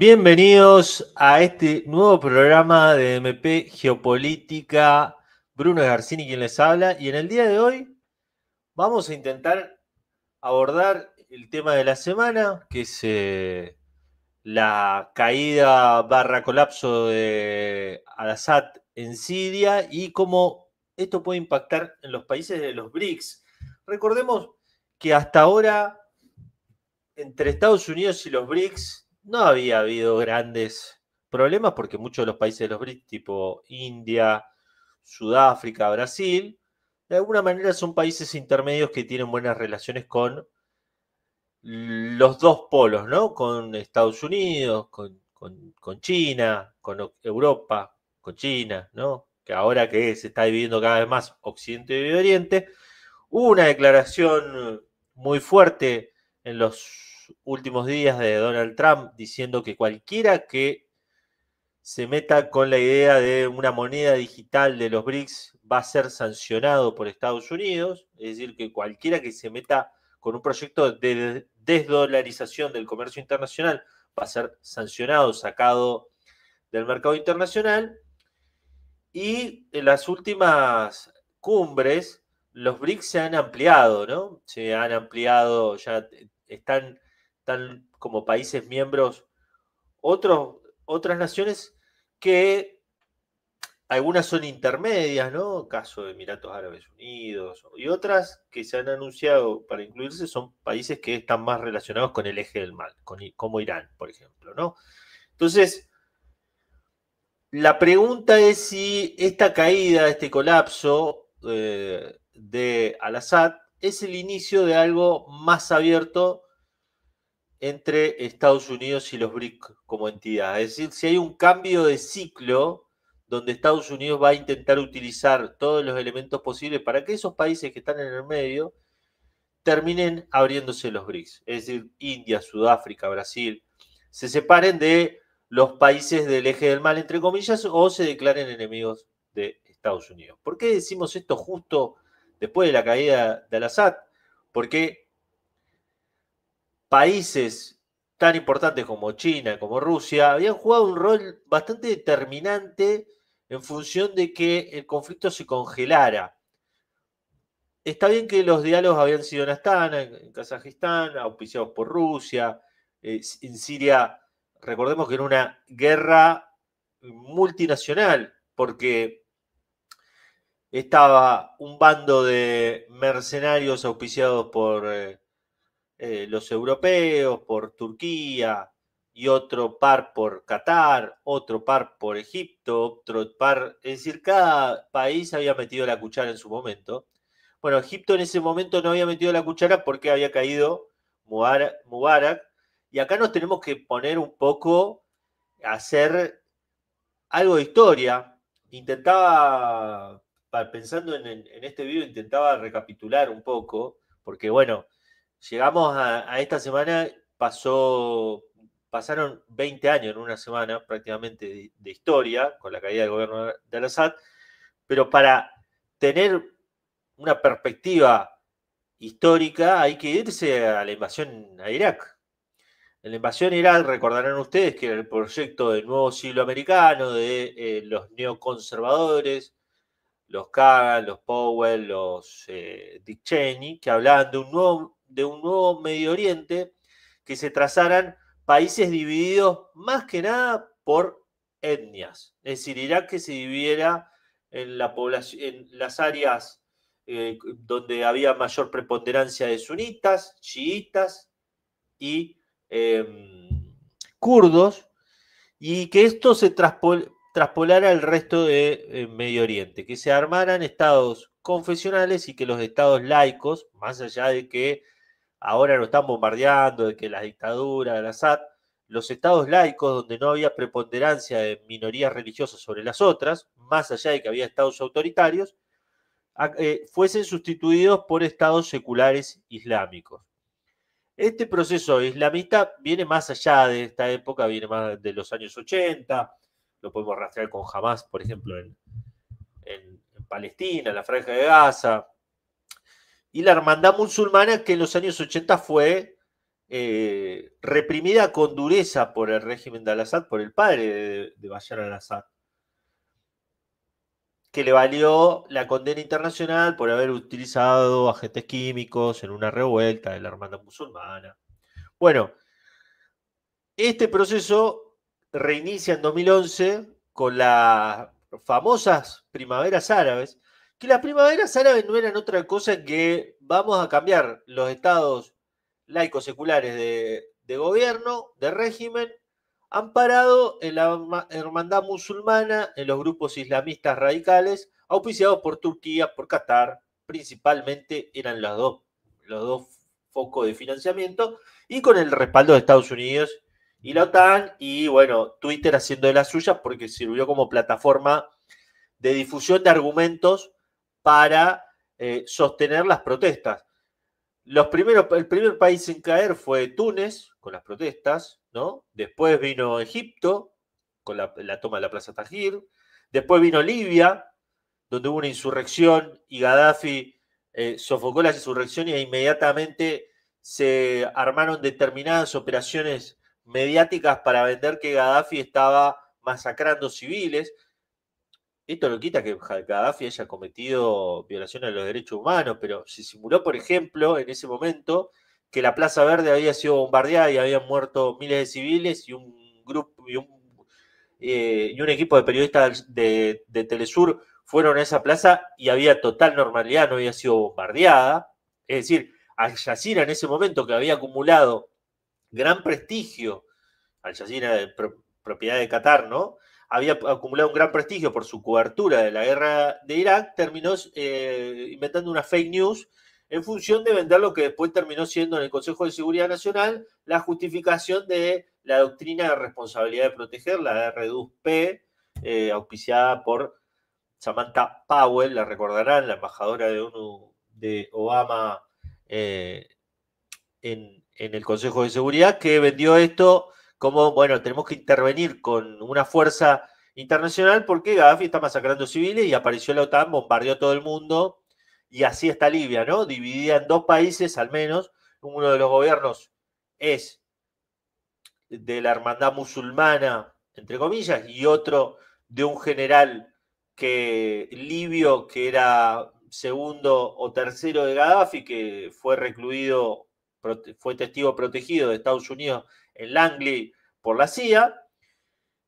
Bienvenidos a este nuevo programa de MP Geopolítica. Bruno Garcini quien les habla, y en el día de hoy vamos a intentar abordar el tema de la semana, que es la caída barra colapso de Al-Assad en Siria y cómo esto puede impactar en los países de los BRICS. Recordemos que hasta ahora entre Estados Unidos y los BRICS no había habido grandes problemas porque muchos de los países de los BRICS, tipo India, Sudáfrica, Brasil, de alguna manera son países intermedios que tienen buenas relaciones con los dos polos, ¿no? Con Estados Unidos, con China, con Europa, con China, ¿no? Que ahora que se está dividiendo cada vez más Occidente y Oriente, hubo una declaración muy fuerte en los últimos días de Donald Trump diciendo que cualquiera que se meta con la idea de una moneda digital de los BRICS va a ser sancionado por Estados Unidos, es decir, que cualquiera que se meta con un proyecto de desdolarización del comercio internacional va a ser sancionado, sacado del mercado internacional. Y en las últimas cumbres, los BRICS se han ampliado, ¿no? Se han ampliado, ya están como países miembros otras naciones que algunas son intermedias, ¿no? Caso de Emiratos Árabes Unidos, y otras que se han anunciado para incluirse son países que están más relacionados con el eje del mal, como Irán, por ejemplo, ¿no? Entonces, la pregunta es si esta caída, este colapso de Al-Assad es el inicio de algo más abierto entre Estados Unidos y los BRICS como entidad. Es decir, si hay un cambio de ciclo donde Estados Unidos va a intentar utilizar todos los elementos posibles para que esos países que están en el medio terminen abriéndose los BRICS. Es decir, India, Sudáfrica, Brasil, se separen de los países del eje del mal, entre comillas, o se declaren enemigos de Estados Unidos. ¿Por qué decimos esto justo después de la caída de Al-Assad? Porque países tan importantes como China, como Rusia, habían jugado un rol bastante determinante en función de que el conflicto se congelara. Está bien que los diálogos habían sido en Astana, en Kazajistán, auspiciados por Rusia. En Siria, recordemos que era una guerra multinacional, porque estaba un bando de mercenarios auspiciados por los europeos, por Turquía, y otro par por Qatar, otro par por Egipto, otro par, es decir, cada país había metido la cuchara en su momento. Bueno, Egipto en ese momento no había metido la cuchara porque había caído Mubarak, y acá nos tenemos que poner un poco a hacer algo de historia. Intentaba, pensando en este video, intentaba recapitular un poco, porque bueno, llegamos a esta semana, pasaron 20 años en una semana prácticamente de historia, con la caída del gobierno de Al-Assad, pero para tener una perspectiva histórica hay que irse a la invasión a Irak. En la invasión a Irak, recordarán ustedes que era el proyecto del nuevo siglo americano, de los neoconservadores, los Kagan, los Powell, los Dick Cheney, que hablaban de un nuevo Medio Oriente, que se trazaran países divididos más que nada por etnias. Es decir, Irak que se dividiera en la población, en las áreas donde había mayor preponderancia de sunitas, chiitas y kurdos, y que esto se traspolara al resto de Medio Oriente, que se armaran estados confesionales y que los estados laicos, más allá de que ahora nos están bombardeando, de que la dictadura de Assad, los estados laicos donde no había preponderancia de minorías religiosas sobre las otras, más allá de que había estados autoritarios, fuesen sustituidos por estados seculares islámicos. Este proceso islamista viene más allá de esta época, viene más de los años 80, lo podemos rastrear con Hamas, por ejemplo, en Palestina, en la Franja de Gaza, y la hermandad musulmana que en los años 80 fue reprimida con dureza por el régimen de Al-Assad, por el padre de Bashar al-Assad, que le valió la condena internacional por haber utilizado agentes químicos en una revuelta de la hermandad musulmana. Bueno, este proceso reinicia en 2011 con las famosas primaveras árabes, que las primaveras árabes no eran otra cosa que vamos a cambiar los estados laicos seculares de gobierno, de régimen, amparado en la hermandad musulmana, en los grupos islamistas radicales, auspiciados por Turquía, por Qatar, principalmente eran los dos focos de financiamiento, y con el respaldo de Estados Unidos y la OTAN, y bueno, Twitter haciendo de las suyas porque sirvió como plataforma de difusión de argumentos para sostener las protestas. El primer país en caer fue Túnez, con las protestas, ¿no? Después vino Egipto, con la toma de la Plaza Tahrir. Después vino Libia, donde hubo una insurrección y Gaddafi sofocó la insurrección y inmediatamente se armaron determinadas operaciones mediáticas para vender que Gaddafi estaba masacrando civiles. Esto no quita que Gaddafi haya cometido violaciones de los derechos humanos, pero se simuló, por ejemplo, en ese momento, que la Plaza Verde había sido bombardeada y habían muerto miles de civiles y un grupo y un equipo de periodistas de Telesur fueron a esa plaza y había total normalidad, no había sido bombardeada. Es decir, Al Jazeera en ese momento, que había acumulado gran prestigio, Al Jazeera de propiedad de Qatar, ¿no? Había acumulado un gran prestigio por su cobertura de la guerra de Irak, terminó inventando una fake news en función de vender lo que después terminó siendo en el Consejo de Seguridad Nacional la justificación de la doctrina de responsabilidad de proteger, la RDUP, auspiciada por Samantha Powell, la recordarán, la embajadora de ONU de Obama en el Consejo de Seguridad, que vendió esto como, bueno, tenemos que intervenir con una fuerza internacional porque Gaddafi está masacrando civiles y apareció la OTAN, bombardeó todo el mundo y así está Libia, ¿no? Dividida en dos países al menos. Uno de los gobiernos es de la hermandad musulmana, entre comillas, y otro de un general libio que era segundo o tercero de Gaddafi, que fue recluido, fue testigo protegido de Estados Unidos en Langley por la CIA.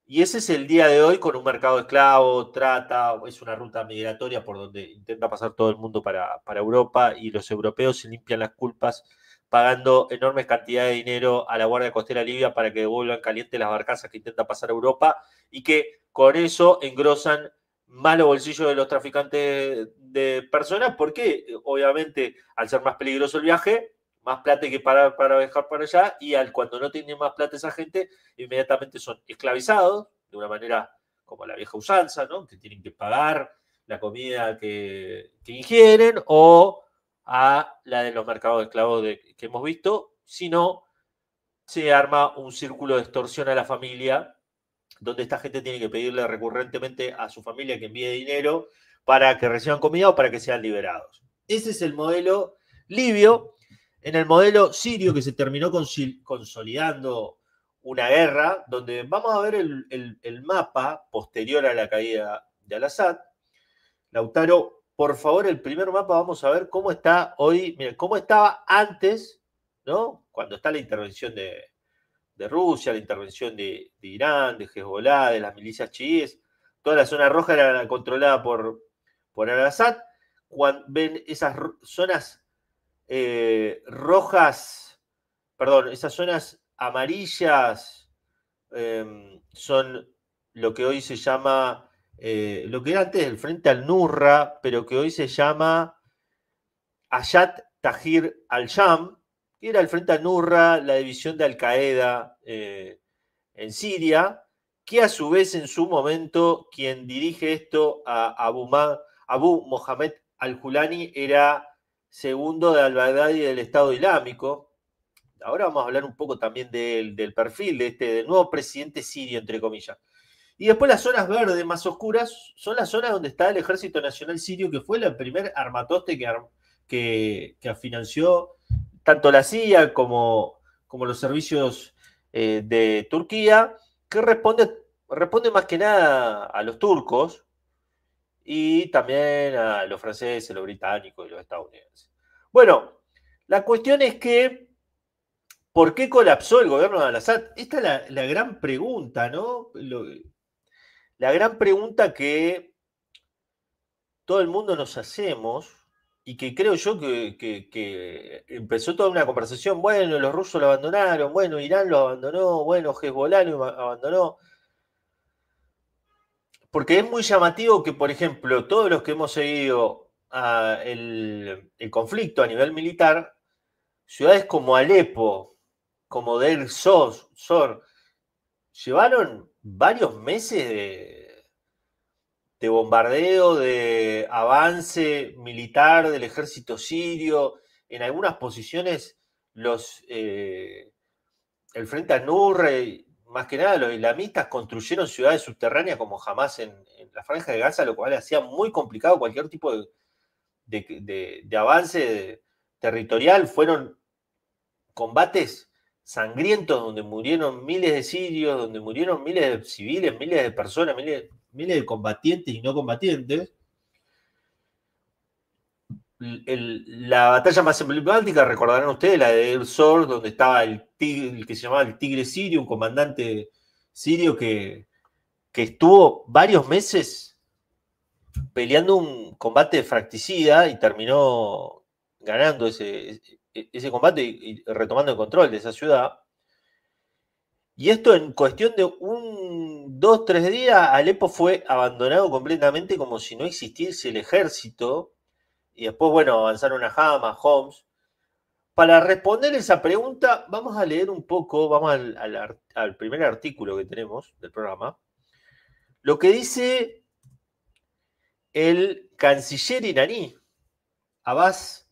Y ese es el día de hoy con un mercado de esclavos, trata, es una ruta migratoria por donde intenta pasar todo el mundo para Europa y los europeos se limpian las culpas pagando enormes cantidades de dinero a la Guardia Costera Libia para que devuelvan caliente las barcazas que intentan pasar a Europa y que con eso engrosan más los bolsillos de los traficantes de personas porque obviamente al ser más peligroso el viaje, más plata hay que pagar para viajar para allá y cuando no tiene más plata esa gente, inmediatamente son esclavizados de una manera como la vieja usanza, ¿no? Que tienen que pagar la comida que ingieren o a la de los mercados de esclavos que hemos visto, sino se arma un círculo de extorsión a la familia, donde esta gente tiene que pedirle recurrentemente a su familia que envíe dinero para que reciban comida o para que sean liberados. Ese es el modelo libio. En el modelo sirio, que se terminó consolidando una guerra, donde vamos a ver el mapa posterior a la caída de Al-Assad. Lautaro, por favor, el primer mapa, vamos a ver cómo está hoy, miren, cómo estaba antes, ¿no? Cuando está la intervención de Rusia, la intervención de Irán, de Hezbollah, de las milicias chiíes. Toda la zona roja era controlada por Al-Assad. Ven esas zonas rojas, perdón, esas zonas amarillas son lo que hoy se llama, lo que era antes el frente al Nurra, pero que hoy se llama Hayat Tahrir al-Sham, que era el frente al Nurra, la división de Al-Qaeda en Siria, que a su vez en su momento quien dirige esto a Abu Mohamed al-Julani era segundo de al-Baghdadi del Estado Islámico. Ahora vamos a hablar un poco también del perfil del nuevo presidente sirio, entre comillas. Y después las zonas verdes más oscuras son las zonas donde está el Ejército Nacional Sirio, que fue el primer armatoste que financió tanto la CIA como como los servicios de Turquía, que responde más que nada a los turcos y también a los franceses, los británicos y los estadounidenses. Bueno, la cuestión es que, ¿por qué colapsó el gobierno de Al-Assad? Esta es la gran pregunta, ¿no? La gran pregunta que todo el mundo nos hacemos y que creo yo que empezó toda una conversación. Bueno, los rusos lo abandonaron, bueno, Irán lo abandonó, bueno, Hezbollah lo abandonó. Porque es muy llamativo que, por ejemplo, todos los que hemos seguido el conflicto a nivel militar, ciudades como Alepo, como Deir Zor, llevaron varios meses de bombardeo, de avance militar del ejército sirio. En algunas posiciones el Frente al-Nusra, más que nada los islamistas, construyeron ciudades subterráneas como jamás en la Franja de Gaza, lo cual hacía muy complicado cualquier tipo de avance territorial. Fueron combates sangrientos donde murieron miles de sirios, donde murieron miles de civiles, miles de personas, miles de combatientes y no combatientes. La batalla más emblemática, recordarán ustedes, la de El Zor, donde estaba el que se llamaba el Tigre Sirio, un comandante sirio que estuvo varios meses peleando un combate fracticida y terminó ganando ese combate y retomando el control de esa ciudad. Y esto en cuestión de 2, 3 días, Alepo fue abandonado completamente como si no existiese el ejército. Y después, bueno, avanzaron a Hama, Homs. Para responder esa pregunta, vamos a leer un poco, vamos al primer artículo que tenemos del programa. Lo que dice el canciller iraní, Abbas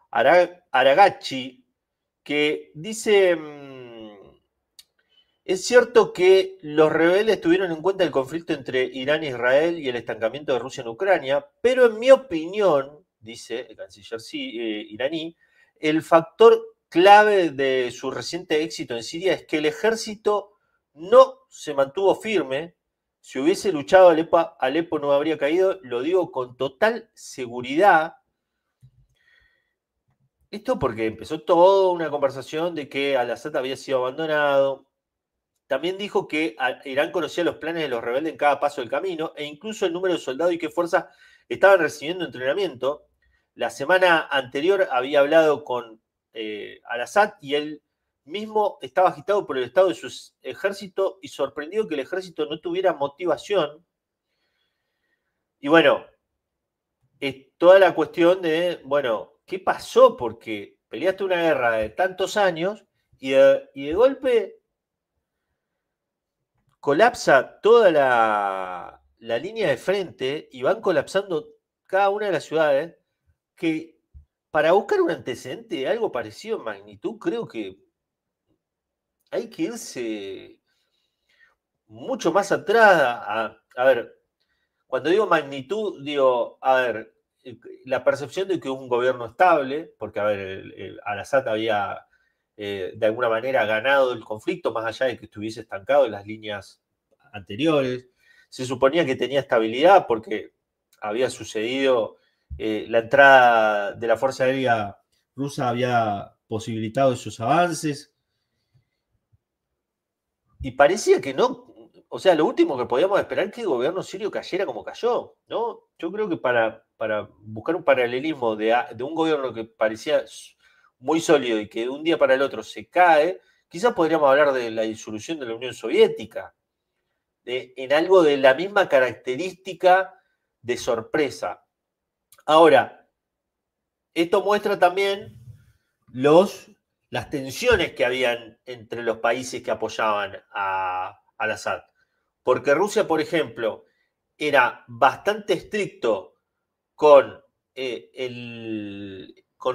Araghchi, que dice: es cierto que los rebeldes tuvieron en cuenta el conflicto entre Irán e Israel y el estancamiento de Rusia en Ucrania, pero en mi opinión, dice el canciller iraní, el factor clave de su reciente éxito en Siria es que el ejército no se mantuvo firme. Si hubiese luchado Alepo no habría caído, lo digo con total seguridad. Esto porque empezó toda una conversación de que Al-Assad había sido abandonado. También dijo que Irán conocía los planes de los rebeldes en cada paso del camino e incluso el número de soldados y qué fuerzas estaban recibiendo entrenamiento. La semana anterior había hablado con Al-Assad y él mismo estaba agitado por el estado de su ejército y sorprendido que el ejército no tuviera motivación. Y bueno, es toda la cuestión de, bueno, ¿qué pasó? Porque peleaste una guerra de tantos años y de golpe colapsa toda la línea de frente y van colapsando cada una de las ciudades, que para buscar un antecedente de algo parecido en magnitud, creo que hay que irse mucho más atrás. A ver, cuando digo magnitud, digo, a ver, la percepción de que un gobierno estable, porque, a ver, Al-Assad había de alguna manera ganado el conflicto, más allá de que estuviese estancado en las líneas anteriores. Se suponía que tenía estabilidad porque había sucedido la entrada de la Fuerza Aérea Rusa, había posibilitado esos avances. Y parecía que no. O sea, lo último que podíamos esperar es que el gobierno sirio cayera como cayó, ¿no? Yo creo que para buscar un paralelismo de un gobierno que parecía muy sólido y que de un día para el otro se cae, quizás podríamos hablar de la disolución de la Unión Soviética, en algo de la misma característica de sorpresa. Ahora, esto muestra también las tensiones que habían entre los países que apoyaban al-Assad. Porque Rusia, por ejemplo, era bastante estricto con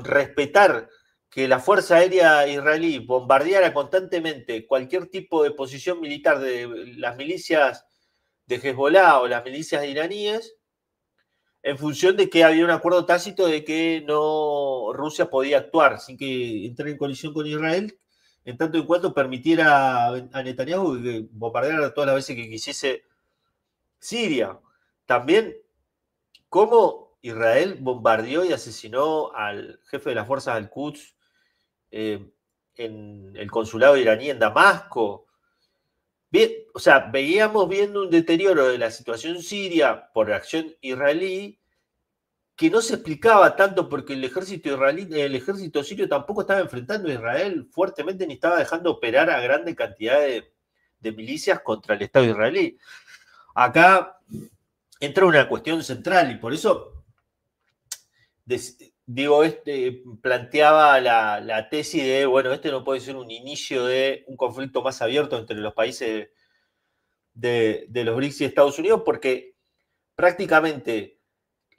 respetar que la Fuerza Aérea israelí bombardeara constantemente cualquier tipo de posición militar de las milicias de Hezbollah o las milicias iraníes, en función de que había un acuerdo tácito de que no Rusia podía actuar sin que entrar en colisión con Israel, en tanto en cuanto permitiera a Netanyahu que bombardeara todas las veces que quisiese Siria. También cómo Israel bombardeó y asesinó al jefe de las fuerzas al-Quds en el consulado iraní en Damasco. Bien, o sea, veíamos viendo un deterioro de la situación siria por acción israelí que no se explicaba tanto porque el ejército israelí, el ejército sirio tampoco estaba enfrentando a Israel fuertemente ni estaba dejando operar a grande cantidad de milicias contra el Estado israelí. Acá entra una cuestión central y por eso digo, planteaba la tesis de, bueno, este no puede ser un inicio de un conflicto más abierto entre los países de los BRICS y Estados Unidos, porque prácticamente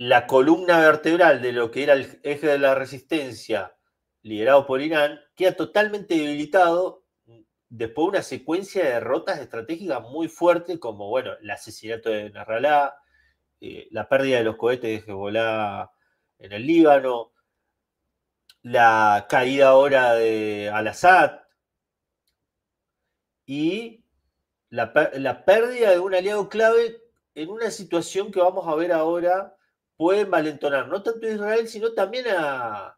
la columna vertebral de lo que era el eje de la resistencia liderado por Irán queda totalmente debilitado después de una secuencia de derrotas estratégicas muy fuertes, como, bueno, el asesinato de Nasrallah, la pérdida de los cohetes de Hezbollah en el Líbano, la caída ahora de Al-Assad y la pérdida de un aliado clave en una situación que vamos a ver ahora puede envalentonar no tanto a Israel, sino también a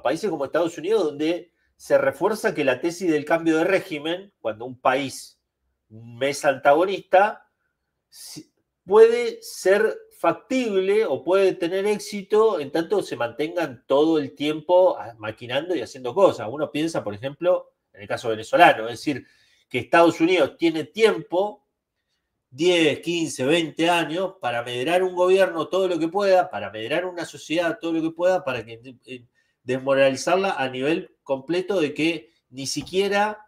países como Estados Unidos, donde se refuerza que la tesis del cambio de régimen, cuando un país es antagonista, puede ser factible o puede tener éxito en tanto se mantengan todo el tiempo maquinando y haciendo cosas. Uno piensa, por ejemplo, en el caso venezolano, es decir, que Estados Unidos tiene tiempo, 10, 15, 20 años, para medrar un gobierno todo lo que pueda, para medrar una sociedad todo lo que pueda, para que desmoralizarla a nivel completo de que ni siquiera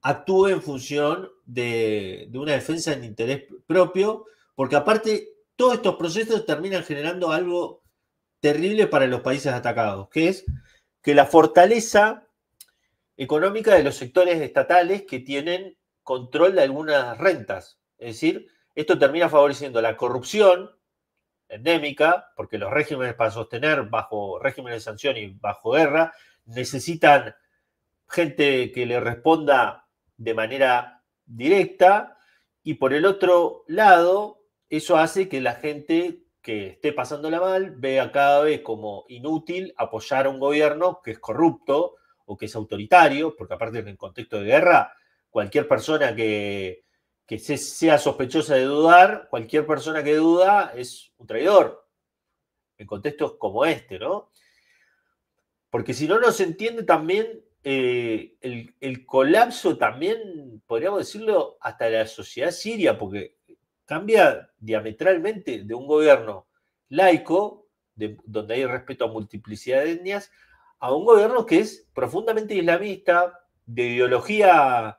actúe en función de una defensa en interés propio, porque aparte todos estos procesos terminan generando algo terrible para los países atacados, que es que la fortaleza económica de los sectores estatales que tienen control de algunas rentas. Es decir, esto termina favoreciendo la corrupción endémica, porque los regímenes para sostener bajo regímenes de sanción y bajo guerra necesitan gente que le responda de manera directa, y por el otro lado, eso hace que la gente que esté pasándola mal vea cada vez como inútil apoyar a un gobierno que es corrupto o que es autoritario, porque aparte en el contexto de guerra, cualquier persona que sea sospechosa de dudar, cualquier persona que duda es un traidor, en contextos como este, ¿no? Porque si no, no se entiende también el colapso también, podríamos decirlo, hasta de la sociedad siria, porque cambia diametralmente de un gobierno laico, donde hay respeto a multiplicidad de etnias, a un gobierno que es profundamente islamista, de ideología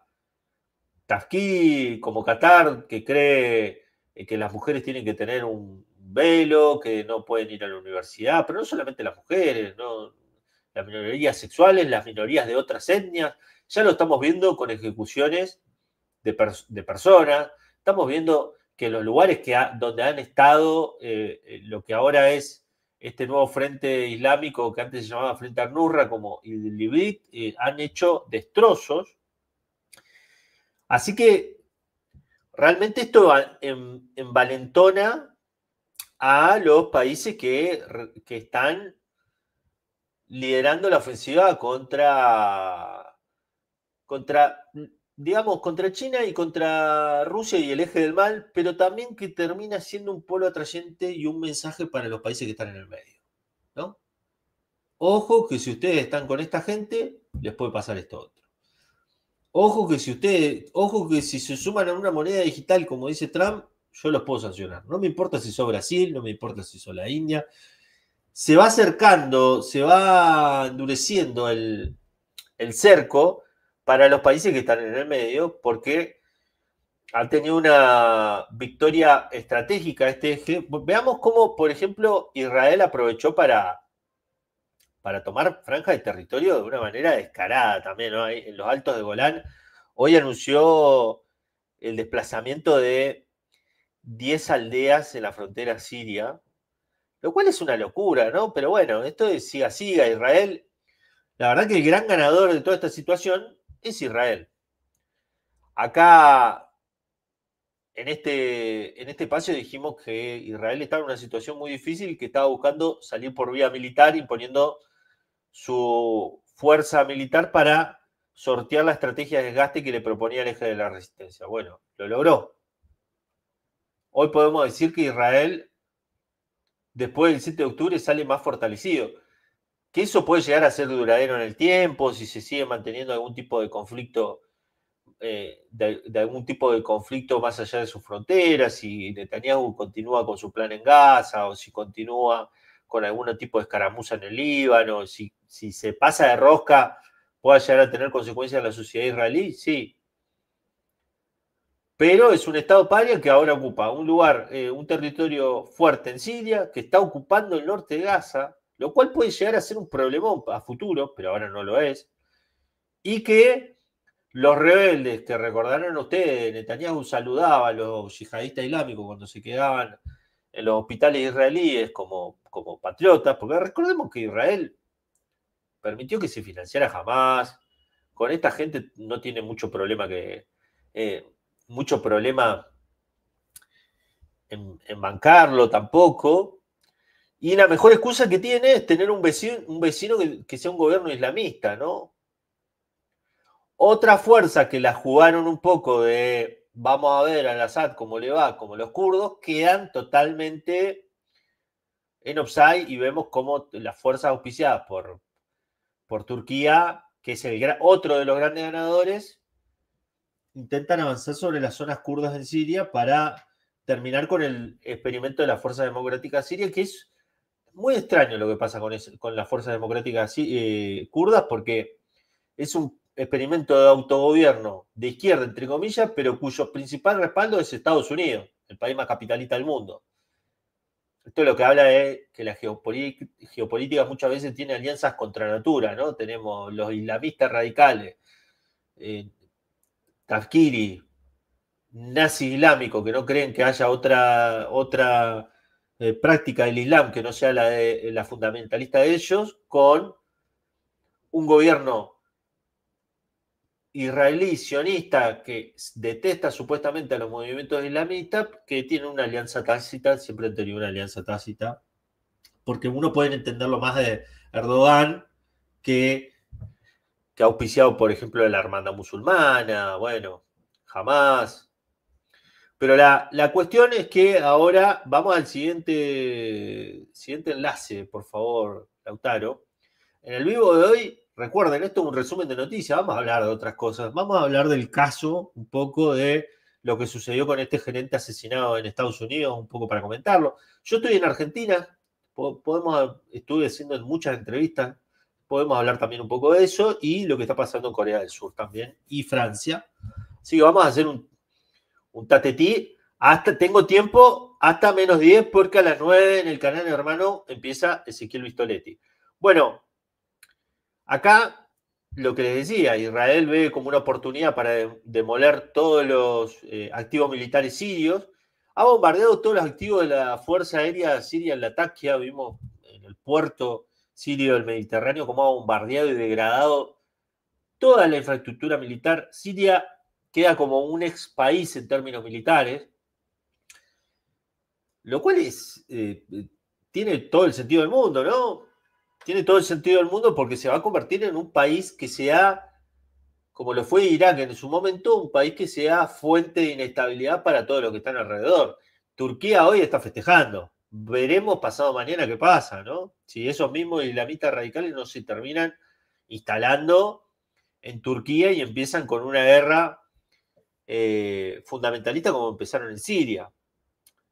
tafkí, como Qatar, que cree que las mujeres tienen que tener un velo, que no pueden ir a la universidad, pero no solamente las mujeres, ¿no? Las minorías sexuales, las minorías de otras etnias, ya lo estamos viendo con ejecuciones de personas, estamos viendo que los lugares donde han estado lo que ahora es este nuevo frente islámico que antes se llamaba Frente al-Nusra como Idlib, han hecho destrozos. Así que realmente esto envalentona a los países que están liderando la ofensiva digamos, contra China y contra Rusia y el eje del mal, pero también que termina siendo un polo atrayente y un mensaje para los países que están en el medio, ¿no? Ojo que si ustedes están con esta gente, les puede pasar esto otro. Ojo que si se suman a una moneda digital, como dice Trump, yo los puedo sancionar. No me importa si sos Brasil, no me importa si sos la India. Se va acercando, se va endureciendo el cerco para los países que están en el medio, porque han tenido una victoria estratégica este eje. Veamos cómo, por ejemplo, Israel aprovechó para tomar franja de territorio de una manera descarada también, ¿no? En los altos de Golán, hoy anunció el desplazamiento de 10 aldeas en la frontera siria, lo cual es una locura, ¿no? Pero bueno, esto es siga, Israel La verdad que el gran ganador de toda esta situación es Israel. Acá, en este espacio dijimos que Israel estaba en una situación muy difícil y que estaba buscando salir por vía militar, imponiendo su fuerza militar para sortear la estrategia de desgaste que le proponía el eje de la resistencia. Bueno, lo logró. Hoy podemos decir que Israel, después del 7 de octubre, sale más fortalecido. Que eso puede llegar a ser duradero en el tiempo, si se sigue manteniendo algún tipo de conflicto, de algún tipo de conflicto más allá de sus fronteras, si Netanyahu continúa con su plan en Gaza, o si continúa con algún tipo de escaramuza en el Líbano, si se pasa de rosca, pueda llegar a tener consecuencias en la sociedad israelí, sí. Pero es un Estado paria que ahora ocupa un lugar, un territorio fuerte en Siria, que está ocupando el norte de Gaza, lo cual puede llegar a ser un problemón a futuro, pero ahora no lo es, y que los rebeldes, que recordarán ustedes, Netanyahu saludaba a los yihadistas islámicos cuando se quedaban en los hospitales israelíes como patriotas, porque recordemos que Israel permitió que se financiara Hamas, con esta gente no tiene eh, mucho problema en bancarlo tampoco. Y la mejor excusa que tiene es tener un vecino que sea un gobierno islamista, ¿no? Otra fuerza que la jugaron un poco de vamos a ver al Assad cómo le va, como los kurdos, quedan totalmente en offside y vemos cómo las fuerzas auspiciadas por Turquía, que es otro de los grandes ganadores, intentan avanzar sobre las zonas kurdas en Siria para terminar con el experimento de la Fuerza Democrática Siria, que es muy extraño lo que pasa con las fuerzas democráticas kurdas, porque es un experimento de autogobierno de izquierda, entre comillas, pero cuyo principal respaldo es Estados Unidos, el país más capitalista del mundo. Esto es lo que habla de que la geopolítica muchas veces tiene alianzas contra natura, ¿no? Tenemos los islamistas radicales, eh, Tafkiri, nazi islámico, que no creen que haya otra práctica del Islam que no sea la fundamentalista de ellos, con un gobierno israelí sionista que detesta supuestamente a los movimientos islamistas, que tiene una alianza tácita, siempre han tenido una alianza tácita, porque uno puede entenderlo más de Erdogan que, que ha auspiciado, por ejemplo, la hermandad musulmana, bueno, jamás. Pero la cuestión es que ahora vamos al siguiente enlace, por favor, Lautaro. En el vivo de hoy, recuerden, esto es un resumen de noticias, vamos a hablar de otras cosas, vamos a hablar del caso, un poco de lo que sucedió con este gerente asesinado en Estados Unidos, un poco para comentarlo. Yo estoy en Argentina, estuve haciendo muchas entrevistas, podemos hablar también un poco de eso y lo que está pasando en Corea del Sur también y Francia. Así que vamos a hacer un tatetí. Tengo tiempo hasta -10 porque a las 9 en el canal Hermano empieza Ezequiel Vistoletti. Bueno, acá lo que les decía, Israel ve como una oportunidad para demoler todos los activos militares sirios. Ha bombardeado todos los activos de la Fuerza Aérea Siria en Latakia. Vimos en el puerto sirio del Mediterráneo cómo ha bombardeado y degradado toda la infraestructura militar. Siria queda como un ex país en términos militares, lo cual tiene todo el sentido del mundo, ¿no? Tiene todo el sentido del mundo porque se va a convertir en un país que sea, como lo fue Irak en su momento, un país que sea fuente de inestabilidad para todos los que están alrededor. Turquía hoy está festejando. Veremos pasado mañana qué pasa, ¿no? Si esos mismos islamistas radicales no se terminan instalando en Turquía y empiezan con una guerra fundamentalista como empezaron en Siria.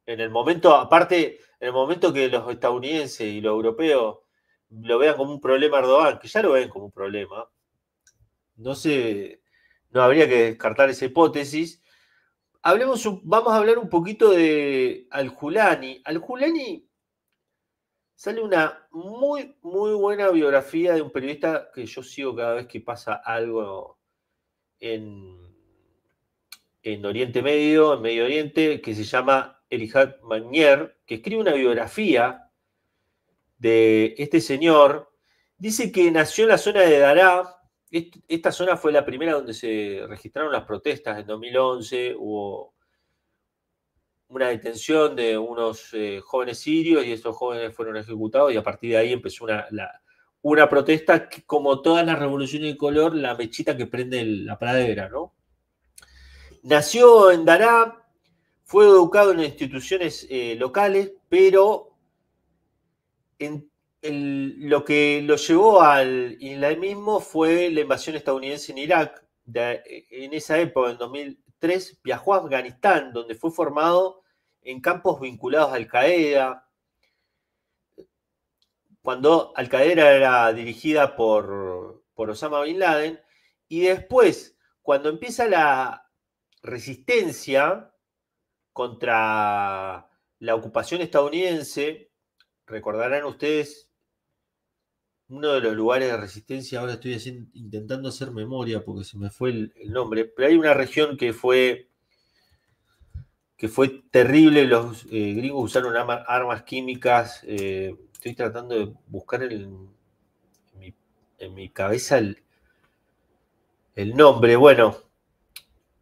En el momento, aparte, en el momento que los estadounidenses y los europeos lo vean como un problema Erdogan, que ya lo ven como un problema, no sé, no habría que descartar esa hipótesis. Vamos a hablar un poquito de Al-Julani. Al-Julani sale una muy, muy buena biografía de un periodista que yo sigo cada vez que pasa algo en, en Oriente Medio, en Medio Oriente, que se llama Elihad Magnier, que escribe una biografía de este señor Dice que nació en la zona de Daraa. Esta zona fue la primera donde se registraron las protestas en 2011. Hubo una detención de unos jóvenes sirios y esos jóvenes fueron ejecutados y a partir de ahí empezó una protesta que, como todas las revoluciones de color, la mechita que prende la pradera, ¿no? Nació en Daraa, fue educado en instituciones locales, pero lo que lo llevó al islamismo fue la invasión estadounidense en Irak. En esa época, en 2003, viajó a Afganistán, donde fue formado en campos vinculados a Al-Qaeda, cuando Al-Qaeda era dirigida por Osama Bin Laden, y después, cuando empieza la resistencia contra la ocupación estadounidense, recordarán ustedes uno de los lugares de resistencia. Ahora estoy intentando hacer memoria porque se me fue el nombre, pero hay una región que fue terrible. Los gringos usaron armas químicas. Estoy tratando de buscar en mi cabeza el nombre. Bueno,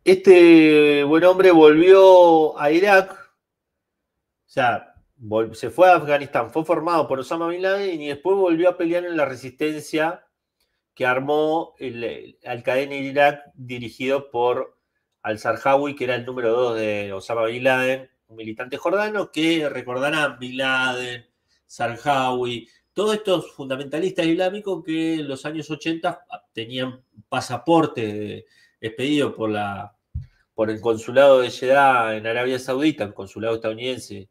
este buen hombre volvió a Irak, o sea, se fue a Afganistán, fue formado por Osama Bin Laden y después volvió a pelear en la resistencia que armó Al-Qaeda en Irak, dirigido por al-Zarqawi, que era el número 2 de Osama Bin Laden, un militante jordano que recordarán Bin Laden, Zarqawi, todos estos fundamentalistas islámicos que en los años 80 tenían pasaporte expedido por el consulado de Jeddah en Arabia Saudita, el consulado estadounidense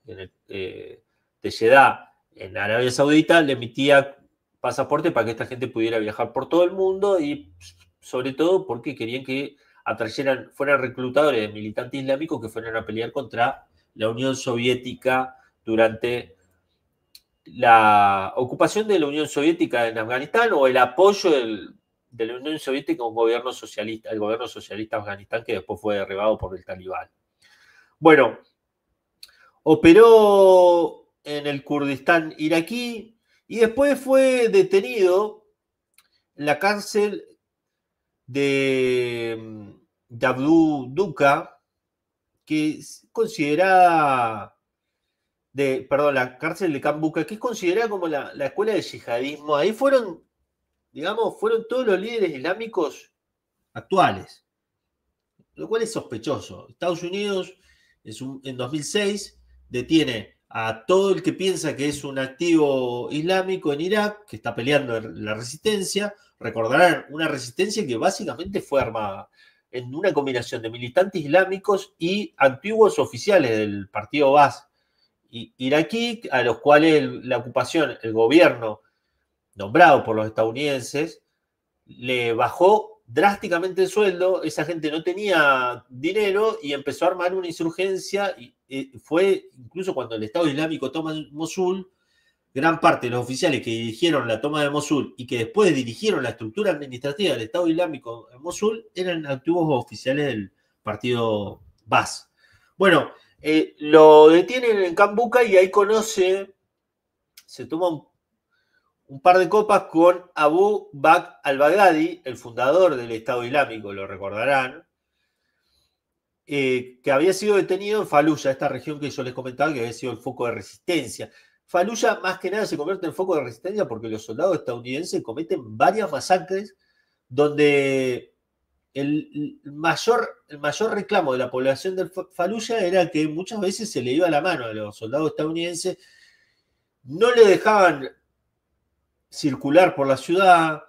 de Jeddah en Arabia Saudita, le emitía pasaporte para que esta gente pudiera viajar por todo el mundo y sobre todo porque querían que fueran reclutadores de militantes islámicos que fueran a pelear contra la Unión Soviética durante la ocupación de la Unión Soviética en Afganistán o el apoyo de la Unión Soviética a un gobierno socialista, el gobierno socialista de Afganistán, que después fue derribado por el Talibán. Bueno, operó en el Kurdistán iraquí y después fue detenido en la cárcel de Abdul Duka, que es considerada, la cárcel de Kambuka, que es considerada como la escuela de yihadismo. Ahí fueron todos los líderes islámicos actuales, lo cual es sospechoso. Estados Unidos en 2006 detiene a todo el que piensa que es un activo islámico en Irak, que está peleando en la resistencia. Recordarán, una resistencia que básicamente fue armada en una combinación de militantes islámicos y antiguos oficiales del partido Baas iraquí, a los cuales la ocupación, el gobierno nombrado por los estadounidenses, le bajó drásticamente el sueldo. Esa gente no tenía dinero y empezó a armar una insurgencia. Y fue incluso cuando el Estado Islámico toma Mosul, gran parte de los oficiales que dirigieron la toma de Mosul y que después dirigieron la estructura administrativa del Estado Islámico en Mosul eran antiguos oficiales del partido Baas. Bueno, lo detienen en Kambuka y ahí se toma un par de copas con Abu Bakr al-Baghdadi, el fundador del Estado Islámico, lo recordarán, que había sido detenido en Fallujah, esta región que yo les comentaba que había sido el foco de resistencia. Fallujah más que nada se convierte en foco de resistencia porque los soldados estadounidenses cometen varias masacres donde el mayor reclamo de la población de Fallujah era que muchas veces se le iba la mano a los soldados estadounidenses, no le dejaban circular por la ciudad,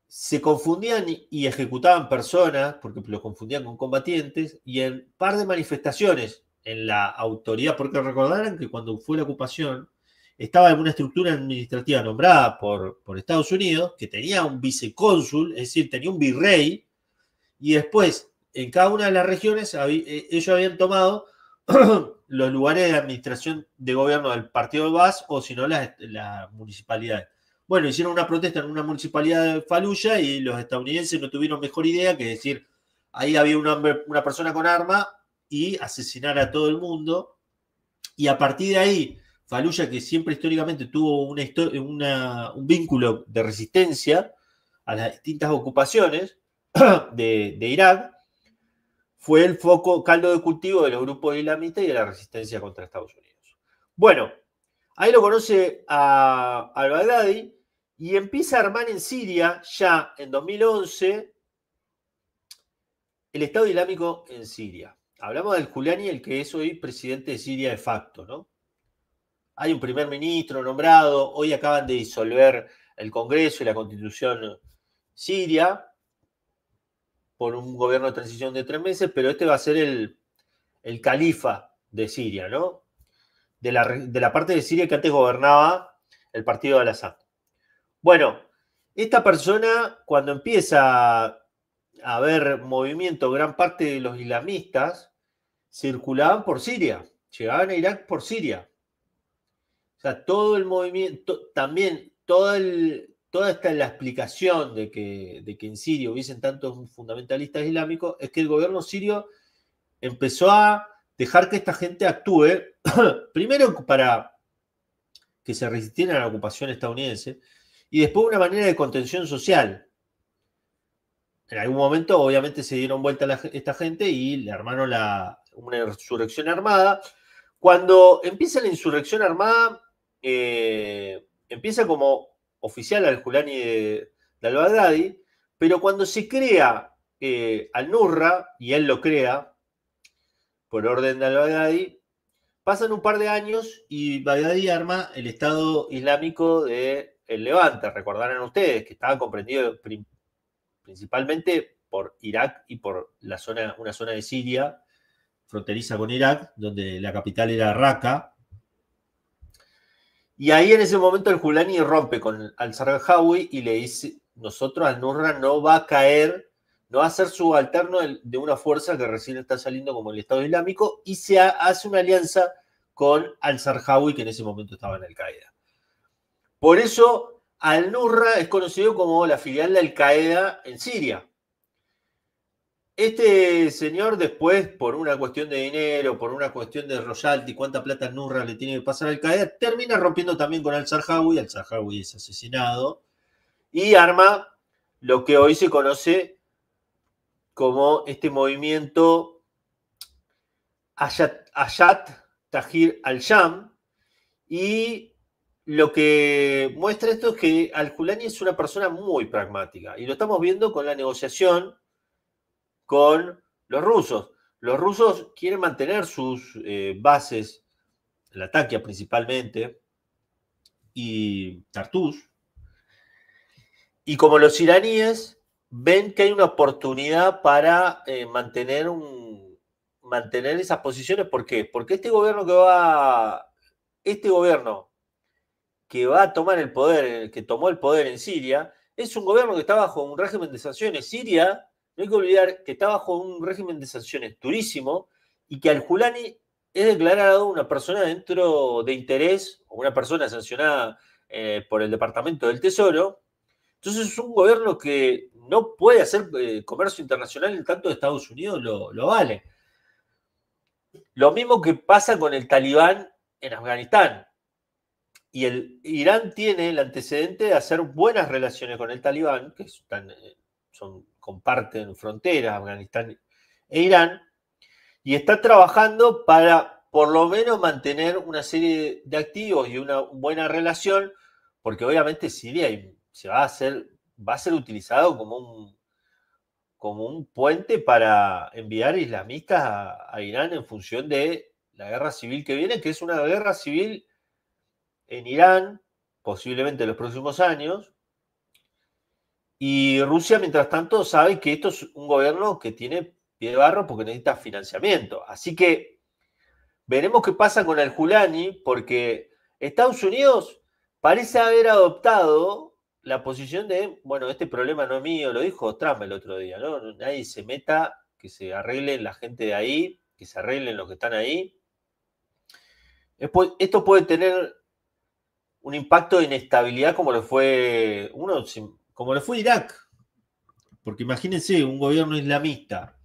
se confundían y ejecutaban personas porque los confundían con combatientes, y en un par de manifestaciones en la autoridad, porque recordarán que cuando fue la ocupación estaba en una estructura administrativa nombrada por Estados Unidos, que tenía un vicecónsul, es decir, tenía un virrey, y después en cada una de las regiones ellos habían tomado los lugares de administración de gobierno del partido Baas o si no las municipalidades. Bueno, hicieron una protesta en una municipalidad de Fallujah y los estadounidenses no tuvieron mejor idea que decir, ahí había una persona con arma y asesinar a todo el mundo. Y a partir de ahí Faluya, que siempre históricamente tuvo un vínculo de resistencia a las distintas ocupaciones de Irak, fue el foco, caldo de cultivo de los grupos islamistas y de la resistencia contra Estados Unidos. Bueno, ahí lo conoce al-Baghdadi y empieza a armar en Siria, ya en 2011, el Estado Islámico en Siria. Hablamos del Giuliani, el que es hoy presidente de Siria de facto, ¿no? Hay un primer ministro nombrado, hoy acaban de disolver el Congreso y la Constitución siria por un gobierno de transición de 3 meses, pero este va a ser el califa de Siria, ¿no? De la parte de Siria que antes gobernaba el partido de Al-Assad. Bueno, esta persona, cuando empieza a haber movimiento, gran parte de los islamistas circulaban por Siria, llegaban a Irak por Siria. O sea, todo el movimiento, también toda la explicación de que en Siria hubiesen tantos fundamentalistas islámicos es que el gobierno sirio empezó a dejar que esta gente actúe, primero para que se resistieran a la ocupación estadounidense, y después una manera de contención social. En algún momento, obviamente, se dieron vuelta esta gente y le armaron una insurrección armada. Cuando empieza la insurrección armada, empieza como oficial al-Giuliani de al-Baghdadi, pero cuando se crea al-Nusra, y él lo crea por orden de al-Baghdadi, pasan un par de años y Baghdadi arma el Estado Islámico del Levante. Recordarán ustedes que estaba comprendido principalmente por Irak y por una zona de Siria fronteriza con Irak, donde la capital era Raqqa. Y ahí en ese momento el Giuliani rompe con al-Zarqawi y le dice, nosotros al-Nusra no va a caer, no va a ser subalterno de una fuerza que recién está saliendo como el Estado Islámico, y se hace una alianza con al-Zarqawi, que en ese momento estaba en Al-Qaeda. Por eso al-Nusra es conocido como la filial de Al-Qaeda en Siria. Este señor después, por una cuestión de dinero, por una cuestión de royalty, cuánta plata al-Nusra le tiene que pasar a Al-Qaeda, termina rompiendo también con al-Zarqawi. Al-Zarqawi es asesinado y arma lo que hoy se conoce como este movimiento Hayat Tahrir al-Sham. Y lo que muestra esto es que al-Giuliani es una persona muy pragmática y lo estamos viendo con la negociación con los rusos. Los rusos quieren mantener sus bases, Latakia principalmente, y Tartus. Y como los iraníes ven que hay una oportunidad para mantener esas posiciones. ¿Por qué? Porque este gobierno que va a tomar el poder, que tomó el poder en Siria, es un gobierno que está bajo un régimen de sanciones. Siria, no hay que olvidar que está bajo un régimen de sanciones durísimo y que al-Giuliani es declarado una persona dentro de interés, o una persona sancionada por el Departamento del Tesoro. Entonces es un gobierno que no puede hacer comercio internacional en tanto Estados Unidos lo vale. Lo mismo que pasa con el Talibán en Afganistán. Y Irán tiene el antecedente de hacer buenas relaciones con el Talibán, que comparten fronteras, Afganistán e Irán, y está trabajando para por lo menos mantener una serie de activos y una buena relación, porque obviamente Siria va a ser utilizado como un puente para enviar islamistas a Irán en función de la guerra civil que viene, que es una guerra civil en Irán, posiblemente en los próximos años, y Rusia, mientras tanto, sabe que esto es un gobierno que tiene pie de barro porque necesita financiamiento. Así que veremos qué pasa con al-Giuliani, porque Estados Unidos parece haber adoptado la posición de, bueno, este problema no es mío, lo dijo Trump el otro día, ¿no? Nadie se meta, que se arreglen la gente de ahí, que se arreglen los que están ahí. Esto puede tener un impacto de inestabilidad como lo fue Irak. Porque imagínense un gobierno islamista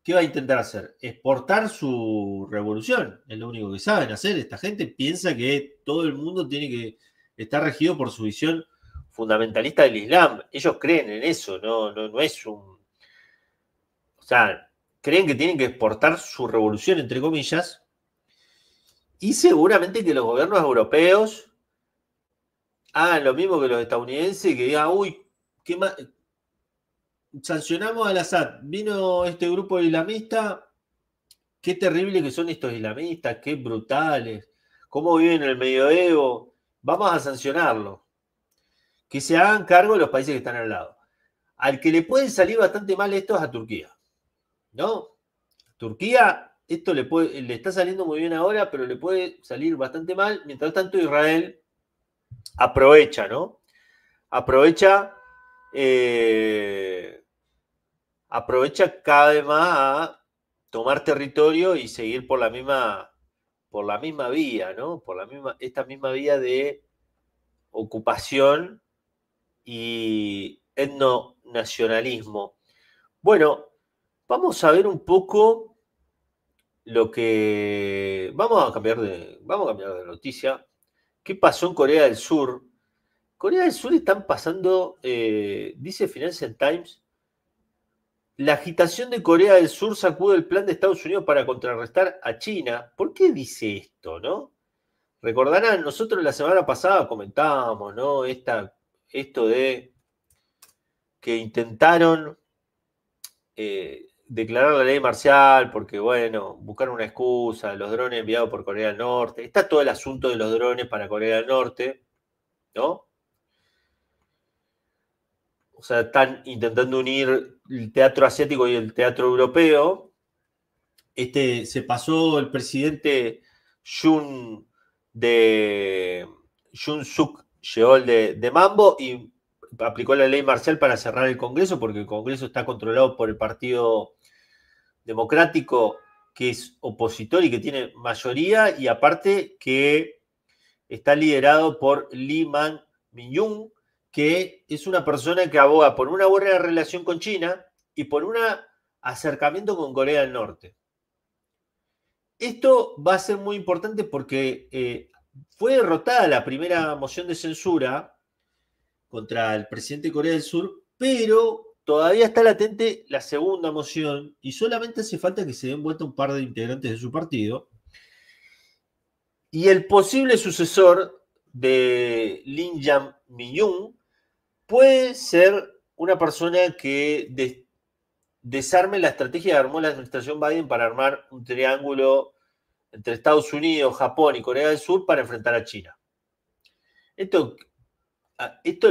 ¿qué va a intentar hacer? Exportar su revolución. Es lo único que saben hacer. Esta gente piensa que todo el mundo tiene que estar regido por su visión fundamentalista del Islam. Ellos creen en eso, no es un... O sea, creen que tienen que exportar su revolución, entre comillas, y seguramente que los gobiernos europeos hagan lo mismo que los estadounidenses, que digan, uy, ¿qué más? Sancionamos al Assad, vino este grupo islamista, qué terrible que son estos islamistas, qué brutales, cómo viven en el medioevo, vamos a sancionarlo. Que se hagan cargo de los países que están al lado. Al que le puede salir bastante mal esto es a Turquía, ¿no? Turquía, esto le está saliendo muy bien ahora, pero le puede salir bastante mal. Mientras tanto, Israel aprovecha, ¿no? Aprovecha, eh, aprovecha cada vez más a tomar territorio y seguir por la misma vía, ¿no? Esta misma vía de ocupación y etnonacionalismo. Bueno, vamos a ver un poco lo que... vamos a cambiar de noticia. ¿Qué pasó en Corea del Sur? Corea del Sur están pasando, dice Financial Times, la agitación de Corea del Sur sacude el plan de Estados Unidos para contrarrestar a China. ¿Por qué dice esto, no? Recordarán, nosotros la semana pasada comentábamos, ¿no? Esto de que intentaron declarar la ley marcial porque, bueno, buscaron una excusa, los drones enviados por Corea del Norte. Está todo el asunto de los drones para Corea del Norte, ¿no? O sea, están intentando unir el teatro asiático y el teatro europeo. Se pasó el presidente Jun de Jun Suk Yeol de Mambo y aplicó la ley marcial para cerrar el Congreso, porque el Congreso está controlado por el Partido Democrático, que es opositor y que tiene mayoría, y aparte que está liderado por Lee Man-myung, que es una persona que aboga por una buena relación con China y por un acercamiento con Corea del Norte. Esto va a ser muy importante porque fue derrotada la primera moción de censura contra el presidente de Corea del Sur, pero todavía está latente la segunda moción y solamente hace falta que se den vuelta un par de integrantes de su partido. Y el posible sucesor de Lee Jae-myung puede ser una persona que desarme la estrategia que armó la administración Biden para armar un triángulo entre Estados Unidos, Japón y Corea del Sur para enfrentar a China. Esto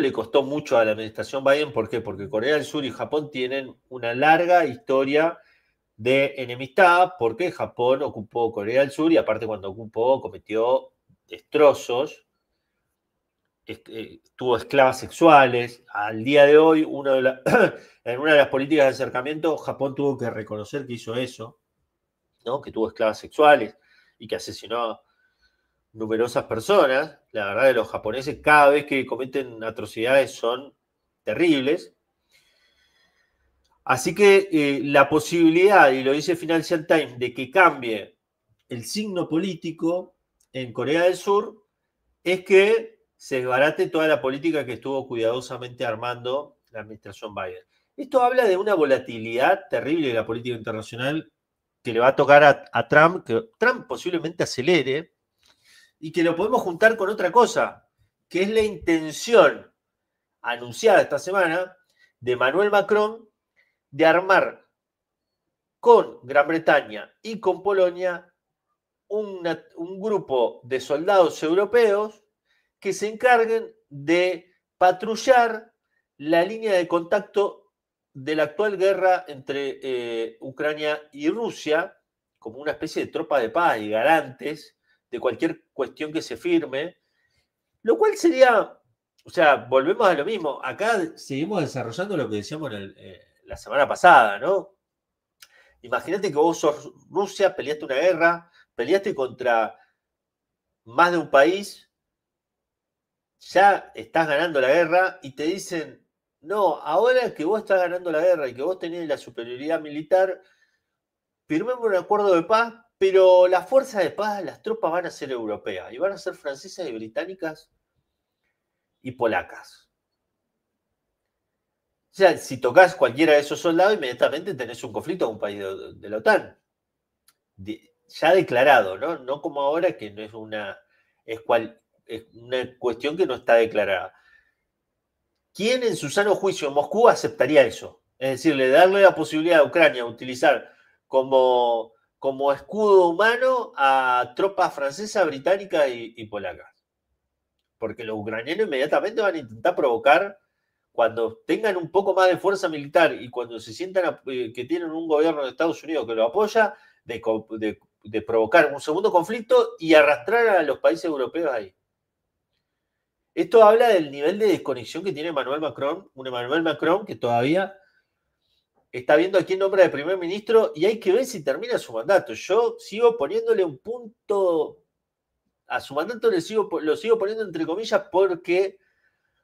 le costó mucho a la administración Biden, ¿por qué? Porque Corea del Sur y Japón tienen una larga historia de enemistad, porque Japón ocupó Corea del Sur y aparte cuando ocupó cometió destrozos, tuvo esclavas sexuales. Al día de hoy, en una de las políticas de acercamiento, Japón tuvo que reconocer que hizo eso, ¿no? Que tuvo esclavas sexuales y que asesinó numerosas personas. La verdad que los japoneses cada vez que cometen atrocidades son terribles. Así que la posibilidad, y lo dice Financial Times, de que cambie el signo político en Corea del Sur es que se desbarate toda la política que estuvo cuidadosamente armando la administración Biden. Esto habla de una volatilidad terrible de la política internacional que le va a tocar a Trump, que Trump posiblemente acelere, y que lo podemos juntar con otra cosa, que es la intención anunciada esta semana de Emmanuel Macron de armar con Gran Bretaña y con Polonia un grupo de soldados europeos que se encarguen de patrullar la línea de contacto de la actual guerra entre Ucrania y Rusia, como una especie de tropa de paz y garantes de cualquier cuestión que se firme, lo cual sería, o sea, volvemos a lo mismo, acá seguimos desarrollando lo que decíamos la semana pasada, ¿no? Imagínate que vos sos Rusia, peleaste una guerra, peleaste contra más de un país, ya estás ganando la guerra y te dicen, no, ahora que vos estás ganando la guerra y que vos tenés la superioridad militar, firmemos un acuerdo de paz, pero las fuerzas de paz, las tropas van a ser europeas y van a ser francesas y británicas y polacas. O sea, si tocas cualquiera de esos soldados, inmediatamente tenés un conflicto con un país de la OTAN. Ya declarado, ¿no? No como ahora, que no es es una cuestión que no está declarada. ¿Quién en su sano juicio en Moscú aceptaría eso? Es decir, darle la posibilidad a Ucrania de utilizar como escudo humano a tropas francesas, británicas y polacas. Porque los ucranianos inmediatamente van a intentar provocar, cuando tengan un poco más de fuerza militar y cuando se sientan que tienen un gobierno de Estados Unidos que lo apoya, de provocar un segundo conflicto y arrastrar a los países europeos ahí. Esto habla del nivel de desconexión que tiene Emmanuel Macron, un Emmanuel Macron que todavía está viendo a quién nombra de primer ministro y hay que ver si termina su mandato. Yo sigo poniéndole un punto a su mandato, lo sigo poniendo entre comillas porque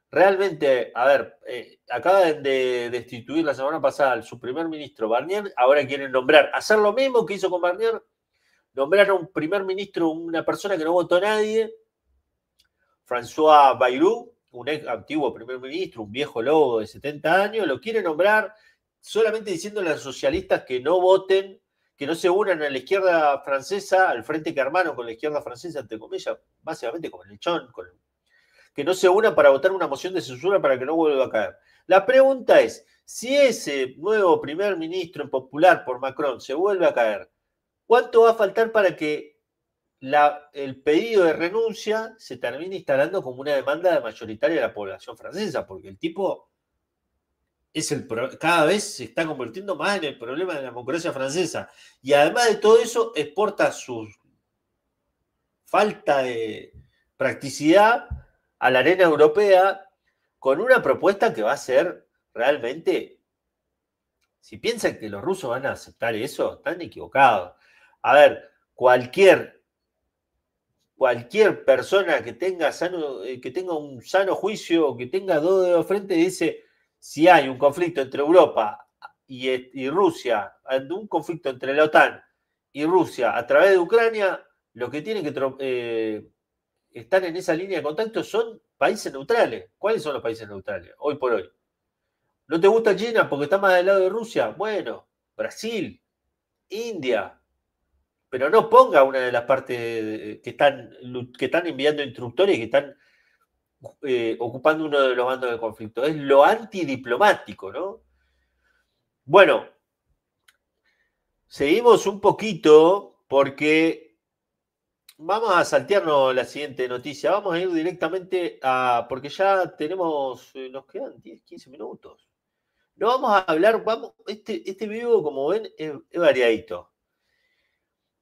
realmente, a ver, acaban de destituir la semana pasada su primer ministro Barnier, ahora quieren hacer lo mismo que hizo con Barnier, nombrar a un primer ministro, una persona que no votó a nadie, François Bayrou, un ex antiguo primer ministro, un viejo lobo de 70 años, lo quiere nombrar solamente diciéndole a los socialistas que no voten, que no se unan a la izquierda francesa, al frente que armaron con la izquierda francesa, entre comillas, básicamente con el lechón, que no se unan para votar una moción de censura para que no vuelva a caer. La pregunta es, si ese nuevo primer ministro popular por Macron se vuelve a caer, ¿cuánto va a faltar para que el pedido de renuncia se termina instalando como una demanda mayoritaria de la población francesa? Porque el tipo cada vez se está convirtiendo más en el problema de la democracia francesa. Y además de todo eso, exporta su falta de practicidad a la arena europea con una propuesta que va a ser realmente, si piensan que los rusos van a aceptar eso, están equivocados. A ver, cualquier persona que tenga un sano juicio, que tenga dos dedos de frente, dice, si hay un conflicto entre Europa y Rusia, un conflicto entre la OTAN y Rusia a través de Ucrania, lo que tiene que estar en esa línea de contacto son países neutrales. ¿Cuáles son los países neutrales hoy por hoy? ¿No te gusta China porque está más del lado de Rusia? Bueno, Brasil, India, pero no ponga una de las partes que están enviando instructores y que están ocupando uno de los bandos del conflicto. Es lo antidiplomático, ¿no? Bueno, seguimos un poquito porque vamos a saltearnos la siguiente noticia. Vamos a ir directamente porque ya nos quedan 10, 15 minutos. No vamos a hablar, este video, como ven, es variadito.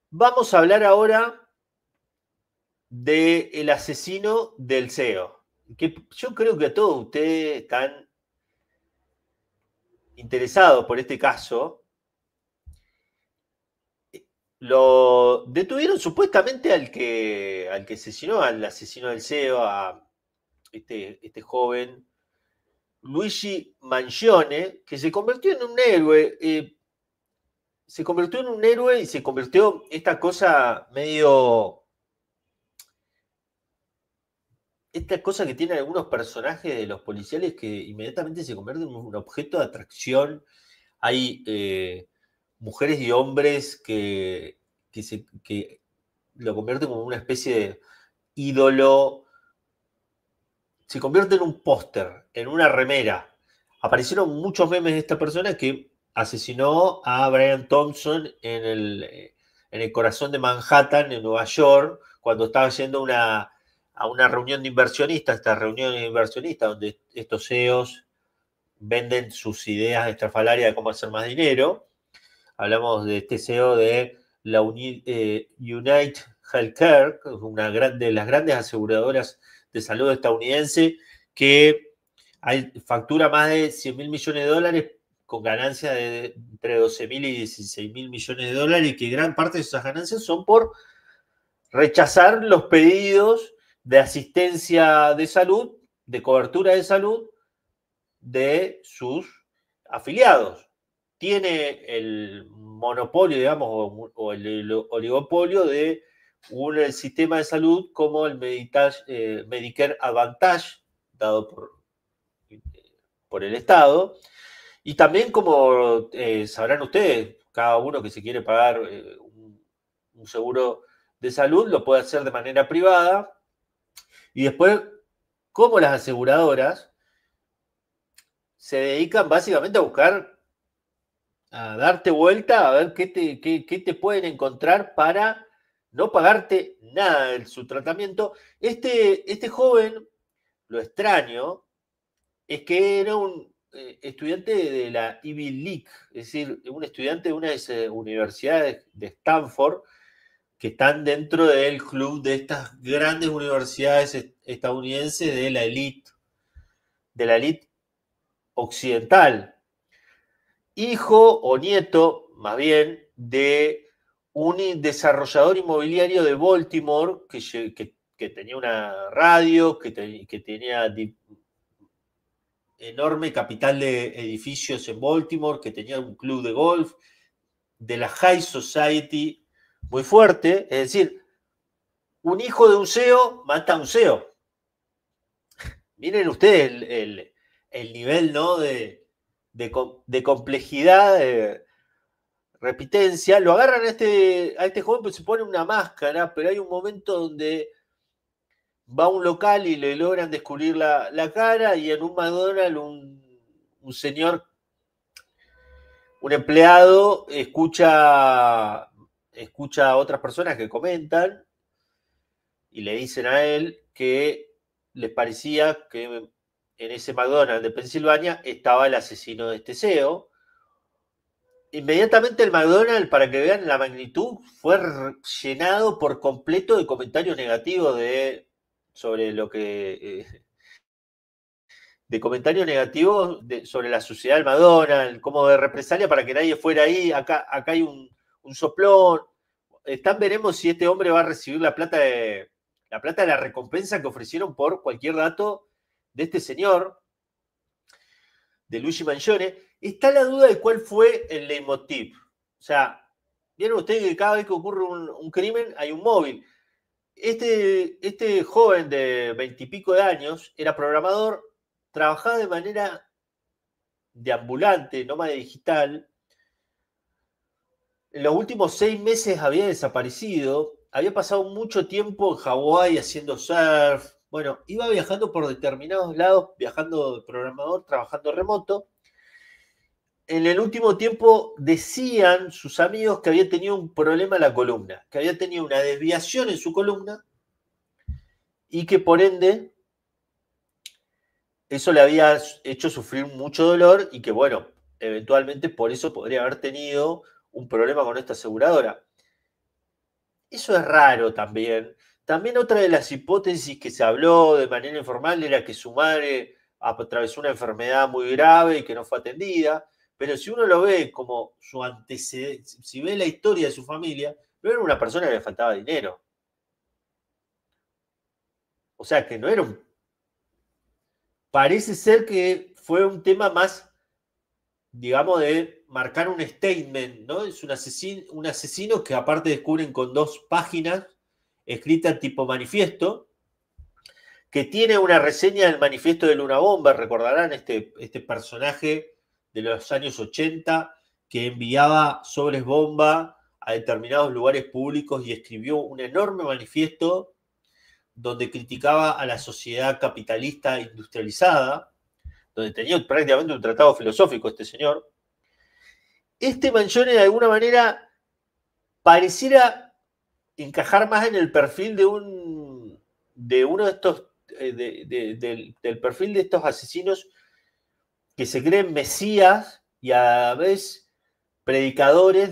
Vamos a hablar ahora del asesino del CEO, que yo creo que todos ustedes están interesados por este caso. Lo detuvieron supuestamente al que asesinó, al asesino del CEO, a este joven Luigi Mangione, que se convirtió en un héroe. Se convirtió en un héroe y se convirtió esta cosa esta cosa que tienen algunos personajes de los policiales que inmediatamente se convierten en un objeto de atracción. Hay mujeres y hombres que lo convierten como una especie de ídolo. Se convierte en un póster, en una remera. Aparecieron muchos memes de esta persona que asesinó a Brian Thompson en el corazón de Manhattan, en Nueva York, cuando estaba yendo a una reunión de inversionistas, estas reuniones de inversionistas donde estos CEOs venden sus ideas estrafalarias de cómo hacer más dinero. Hablamos de este CEO de la United Healthcare, de las grandes aseguradoras de salud estadounidense, que factura más de 100 mil millones de dólares con ganancias de entre 12 mil y 16 mil millones de dólares, y que gran parte de esas ganancias son por rechazar los pedidos de asistencia de salud, de cobertura de salud de sus afiliados. tiene el monopolio, digamos, o el oligopolio de un sistema de salud como el Medicare Advantage, dado por el Estado, y también como sabrán ustedes, cada uno que se quiere pagar un seguro de salud lo puede hacer de manera privada, y después, como las aseguradoras, se dedican básicamente a buscar, a darte vuelta, a ver qué te pueden encontrar para no pagarte nada de su tratamiento. Este joven, lo extraño, es que era un estudiante de la Ivy League, es decir, un estudiante de una de esas universidades de Stanford, que están dentro del club de estas grandes universidades estadounidenses de la elite occidental. Hijo o nieto, más bien, de un desarrollador inmobiliario de Baltimore que tenía una radio, que tenía enorme capital de edificios en Baltimore, que tenía un club de golf, de la High Society muy fuerte. Es decir, un hijo de un CEO mata a un CEO. Miren ustedes el nivel, ¿no? de complejidad, de repitencia. Lo agarran a este joven, pues se pone una máscara, pero hay un momento donde va a un local y le logran descubrir la cara, y en un McDonald's un señor, un empleado, escucha a otras personas que comentan y le dicen a él que les parecía que en ese McDonald's de Pensilvania estaba el asesino de este CEO. Inmediatamente el McDonald's, para que vean la magnitud, fue llenado por completo de comentarios negativos sobre lo que de comentarios negativos sobre la suciedad del McDonald's, como de represalia para que nadie fuera ahí. Acá hay un soplón. Veremos si este hombre va a recibir la plata de la recompensa que ofrecieron por cualquier dato de este señor, de Luigi Mangione. Está la duda de cuál fue el leitmotiv. O sea, vieron ustedes que cada vez que ocurre un crimen hay un móvil. Este joven de 20 y pico de años era programador, trabajaba de manera de ambulante, nómada digital. En los últimos 6 meses había desaparecido, había pasado mucho tiempo en Hawái haciendo surf. Bueno, iba viajando por determinados lados, viajando de programador, trabajando remoto. En el último tiempo decían sus amigos que había tenido un problema en la columna, que había tenido una desviación en su columna y que por ende eso le había hecho sufrir mucho dolor y que, bueno, eventualmente por eso podría haber tenido un problema con esta aseguradora. Eso es raro también. También otra de las hipótesis que se habló de manera informal era que su madre atravesó una enfermedad muy grave y que no fue atendida, pero si uno lo ve como su antecedente, si ve la historia de su familia, no era una persona que le faltaba dinero. O sea, que no era un... Parece ser que fue un tema más, digamos, de marcar un statement, ¿no? Es un asesino que aparte descubren con 2 páginas escritas tipo manifiesto, que tiene una reseña del manifiesto de Luna Bomba. Recordarán este personaje de los años 80 que enviaba sobres bomba a determinados lugares públicos y escribió un enorme manifiesto donde criticaba a la sociedad capitalista industrializada, donde tenía prácticamente un tratado filosófico este señor. Este Mangione de alguna manera pareciera encajar más en el perfil de uno de estos, del perfil de estos asesinos que se creen mesías y a la vez predicadores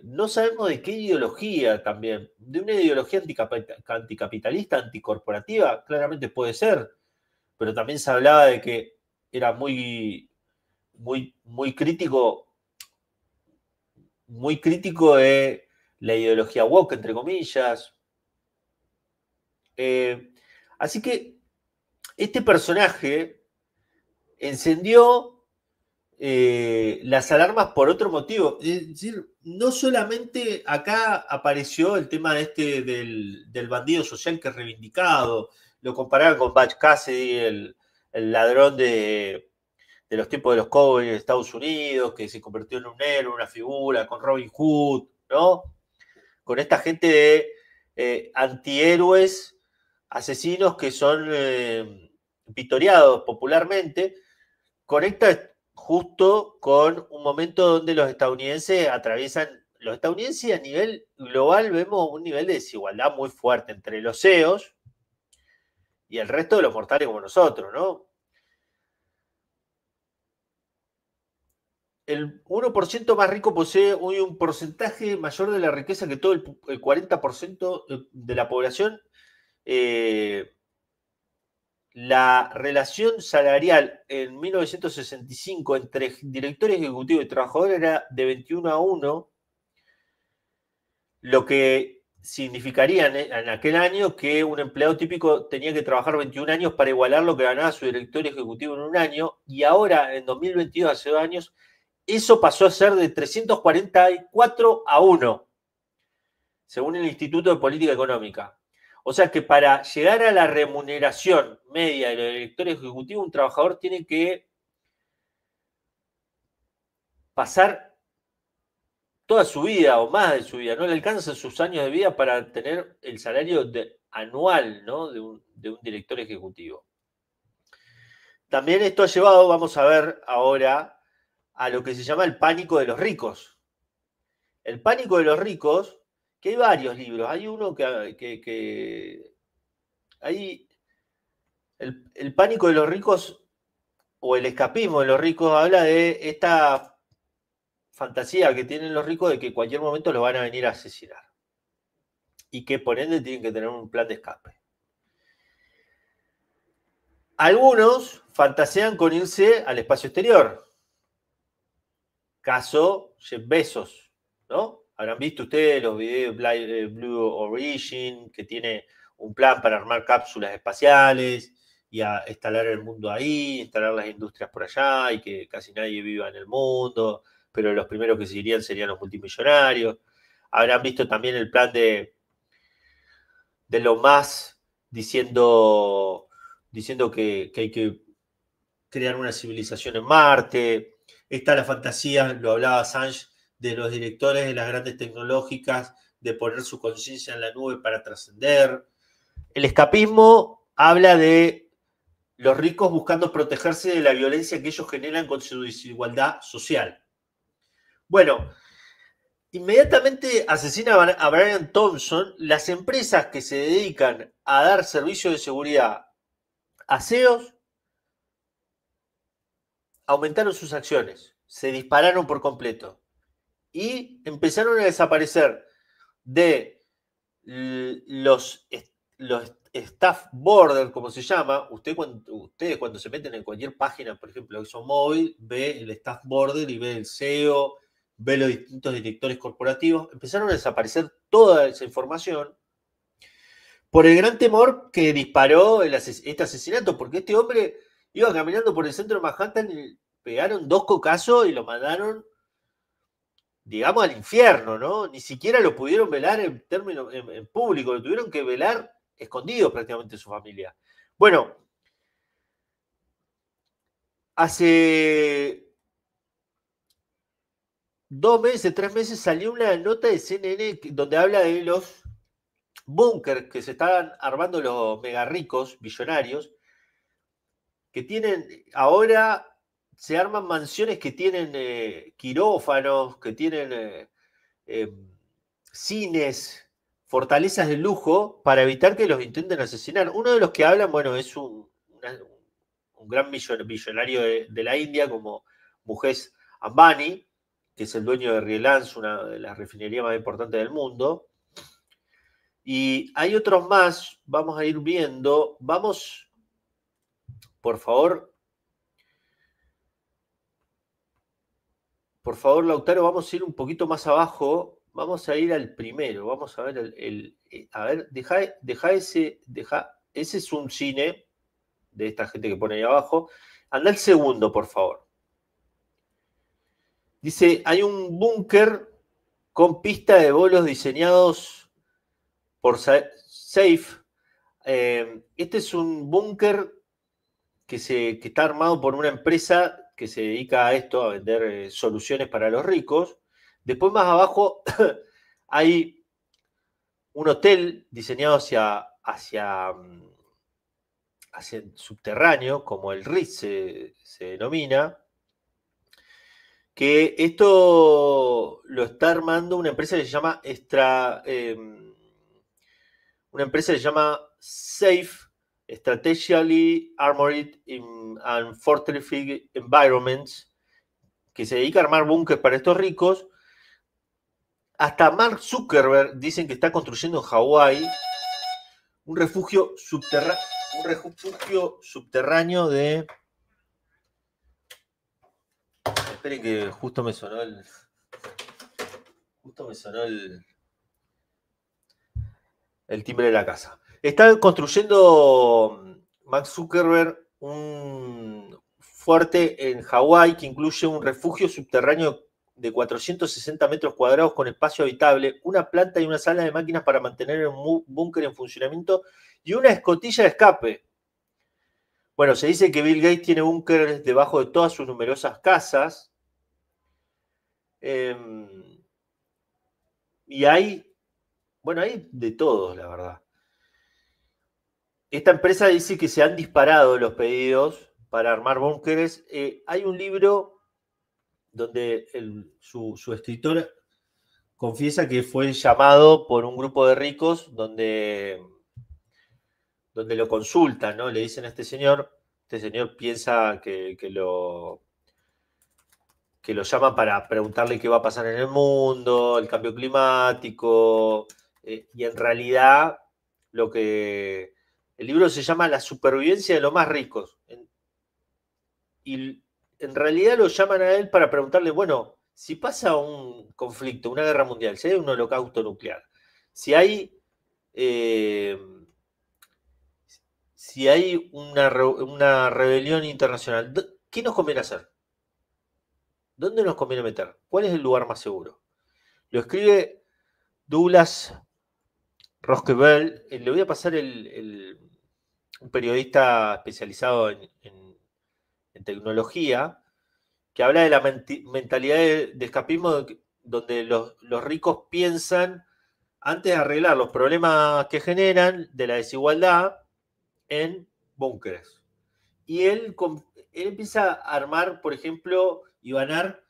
no sabemos de qué ideología también, de una ideología anticapitalista, anticorporativa, claramente puede ser, pero también se hablaba de que era muy crítico de la ideología woke, entre comillas. Así que este personaje encendió las alarmas por otro motivo. Es decir, no solamente acá apareció el tema este del bandido social que es reivindicado, lo comparaban con Butch Cassidy, el ladrón de los tiempos de los cowboys en Estados Unidos, que se convirtió en un héroe, una figura, con Robin Hood, ¿no? Con esta gente de antihéroes, asesinos que son victoriados popularmente, conecta justo con un momento donde los estadounidenses a nivel global vemos un nivel de desigualdad muy fuerte entre los CEOs y el resto de los mortales como nosotros, ¿no? El 1% más rico posee hoy un porcentaje mayor de la riqueza que todo el 40% de la población. Eh, la relación salarial en 1965 entre directores ejecutivos y trabajadores era de 21-1, lo que significaría en aquel año que un empleado típico tenía que trabajar 21 años para igualar lo que ganaba su director ejecutivo en un año, y ahora, en 2022, hace 2 años, eso pasó a ser de 344-1, según el Instituto de Política Económica. O sea que para llegar a la remuneración media de los directores ejecutivos, un trabajador tiene que pasar toda su vida o más de su vida, no le alcanzan sus años de vida para tener el salario anual, ¿no? de un director ejecutivo. También esto ha llevado, vamos a ver ahora, a lo que se llama el pánico de los ricos. El pánico de los ricos, que hay varios libros, hay uno que hay el pánico de los ricos o el escapismo de los ricos habla de esta fantasía que tienen los ricos de que en cualquier momento los van a venir a asesinar y que por ende tienen que tener un plan de escape. Algunos fantasean con irse al espacio exterior. Caso Jeff Bezos, ¿no? Habrán visto ustedes los videos de Blue Origin, que tiene un plan para armar cápsulas espaciales y a instalar el mundo ahí, instalar las industrias por allá y que casi nadie viva en el mundo, pero los primeros que se irían serían los multimillonarios. Habrán visto también el plan de lo más diciendo que hay que crear una civilización en Marte. Está la fantasía, lo hablaba Assange, de los directores de las grandes tecnológicas, de poner su conciencia en la nube para trascender. El escapismo habla de los ricos buscando protegerse de la violencia que ellos generan con su desigualdad social. Bueno, inmediatamente asesina a Brian Thompson. Las empresas que se dedican a dar servicios de seguridad a CEOs aumentaron sus acciones, se dispararon por completo y empezaron a desaparecer de los staff border, como se llama. Ustedes cuando se meten en cualquier página, por ejemplo, ExxonMobil, ve el staff border y ve el CEO, ve los distintos directores corporativos. Empezaron a desaparecer toda esa información por el gran temor que disparó este asesinato, porque este hombre iba caminando por el centro de Manhattan y pegaron 2 cocazos y lo mandaron, digamos, al infierno, ¿no? Ni siquiera lo pudieron velar en público, lo tuvieron que velar escondidos prácticamente su familia. Bueno, hace 2 meses, 3 meses salió una nota de CNN donde habla de los búnkers que se estaban armando los mega ricos, billonarios, que tienen ahora, se arman mansiones que tienen quirófanos, que tienen cines, fortalezas de lujo para evitar que los intenten asesinar. Uno de los que hablan, bueno, es un gran millonario de la India como Mukesh Ambani, que es el dueño de Reliance, una de las refinerías más importantes del mundo. Y hay otros más, vamos a ir viendo. Vamos, por favor, Lautaro, vamos a ir un poquito más abajo. Vamos a ir al primero. Vamos a ver a ver, deja ese es un cine de esta gente que pone ahí abajo. Anda el segundo, por favor. Dice, hay un búnker con pista de bolos diseñados por Safe. Este es un búnker que está armado por una empresa que se dedica a esto, a vender soluciones para los ricos. Después más abajo hay un hotel diseñado hacia el subterráneo, como el Ritz se denomina, que esto lo está armando una empresa que se llama Safe Strategically Armored and Fortified Environments, que se dedica a armar búnkeres para estos ricos. Hasta Mark Zuckerberg dicen que está construyendo en Hawái un refugio subterráneo de... Esperen que justo me sonó el timbre de la casa. Está construyendo Mark Zuckerberg un fuerte en Hawái que incluye un refugio subterráneo de 460 metros cuadrados con espacio habitable, una planta y una sala de máquinas para mantener el búnker en funcionamiento y una escotilla de escape. Bueno, se dice que Bill Gates tiene búnkeres debajo de todas sus numerosas casas. Y hay de todos, la verdad. Esta empresa dice que se han disparado los pedidos para armar búnkeres. Hay un libro donde su escritor confiesa que fue llamado por un grupo de ricos donde lo consultan, ¿no? Le dicen a este señor piensa que lo llaman para preguntarle qué va a pasar en el mundo, el cambio climático, y en realidad el libro se llama La supervivencia de los más ricos. Y en realidad lo llaman a él para preguntarle, bueno, si pasa un conflicto, una guerra mundial, si hay un holocausto nuclear, si hay una rebelión internacional, ¿qué nos conviene hacer? ¿Dónde nos conviene meter? ¿Cuál es el lugar más seguro? Lo escribe Douglas Roskebell. Le voy a pasar un periodista especializado en tecnología que habla de la mentalidad de escapismo donde los ricos piensan antes de arreglar los problemas que generan de la desigualdad en búnkeres. Y él empieza a armar, por ejemplo, Ivanar,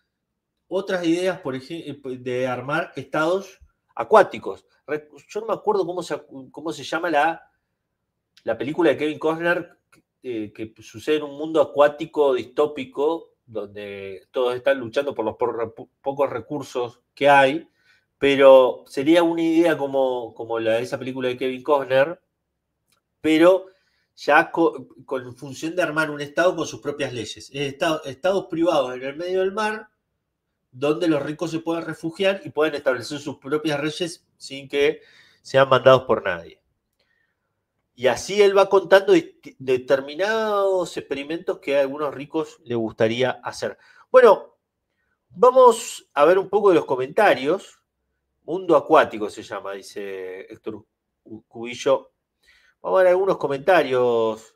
otras ideas, por ejemplo, de armar estados acuáticos. Yo no me acuerdo cómo se llama la película de Kevin Costner, que sucede en un mundo acuático distópico, donde todos están luchando por los pocos recursos que hay, pero sería una idea como la de esa película de Kevin Costner, pero ya con función de armar un estado con sus propias leyes. Estados privados en el medio del mar, donde los ricos se puedan refugiar y puedan establecer sus propias leyes sin que sean mandados por nadie. Y así él va contando determinados experimentos que a algunos ricos les gustaría hacer. Bueno, vamos a ver un poco de los comentarios. Mundo acuático se llama, dice Héctor Cubillo. Vamos a ver algunos comentarios.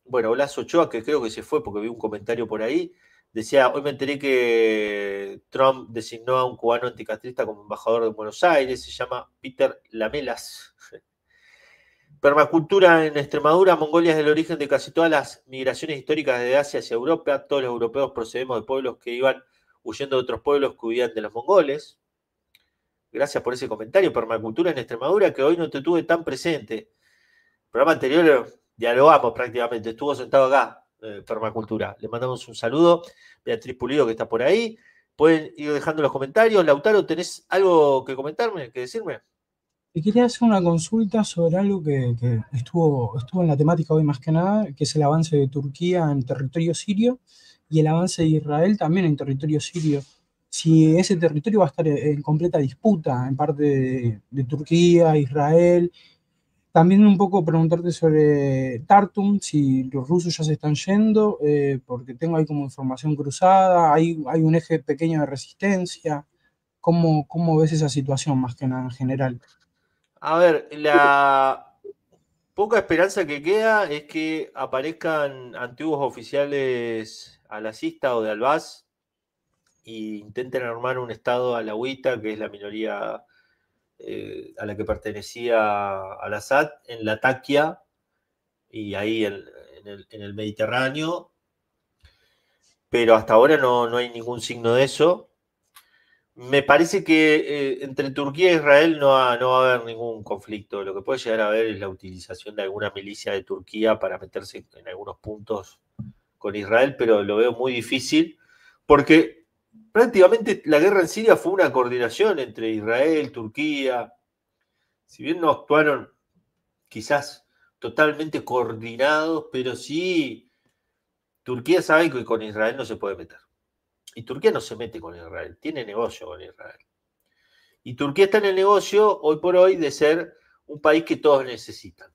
Bueno, Blas Ochoa, que creo que se fue porque vi un comentario por ahí, decía, hoy me enteré que Trump designó a un cubano anticastrista como embajador de Buenos Aires, se llama Peter Lamelas. Permacultura en Extremadura, Mongolia es el origen de casi todas las migraciones históricas de Asia hacia Europa. Todos los europeos procedemos de pueblos que iban huyendo de otros pueblos que huían de los mongoles. Gracias por ese comentario. Permacultura en Extremadura, que hoy no te tuve tan presente. El programa anterior dialogamos prácticamente, estuvo sentado acá, Permacultura. Le mandamos un saludo. Beatriz Pulido, que está por ahí. Pueden ir dejando los comentarios. Lautaro, ¿tenés algo que comentarme, que decirme? Te quería hacer una consulta sobre algo que estuvo en la temática hoy más que nada, que es el avance de Turquía en territorio sirio y el avance de Israel también en territorio sirio. Si ese territorio va a estar en completa disputa en parte de Turquía, Israel, También un poco preguntarte sobre Tartum, si los rusos ya se están yendo, porque tengo ahí como información cruzada, hay un eje pequeño de resistencia. ¿Cómo ves esa situación más que nada en general? A ver, la poca esperanza que queda es que aparezcan antiguos oficiales alasista o de Albaz e intenten armar un estado alawita, que es la minoría a la que pertenecía Al-Assad, en Latakia y ahí en el Mediterráneo, pero hasta ahora no hay ningún signo de eso. Me parece que entre Turquía e Israel no va a haber ningún conflicto. Lo que puede llegar a haber es la utilización de alguna milicia de Turquía para meterse en algunos puntos con Israel, pero lo veo muy difícil porque prácticamente la guerra en Siria fue una coordinación entre Israel, Turquía. Si bien no actuaron quizás totalmente coordinados, pero sí Turquía sabe que con Israel no se puede meter. Y Turquía no se mete con Israel, tiene negocio con Israel. Y Turquía está en el negocio, hoy por hoy, de ser un país que todos necesitan.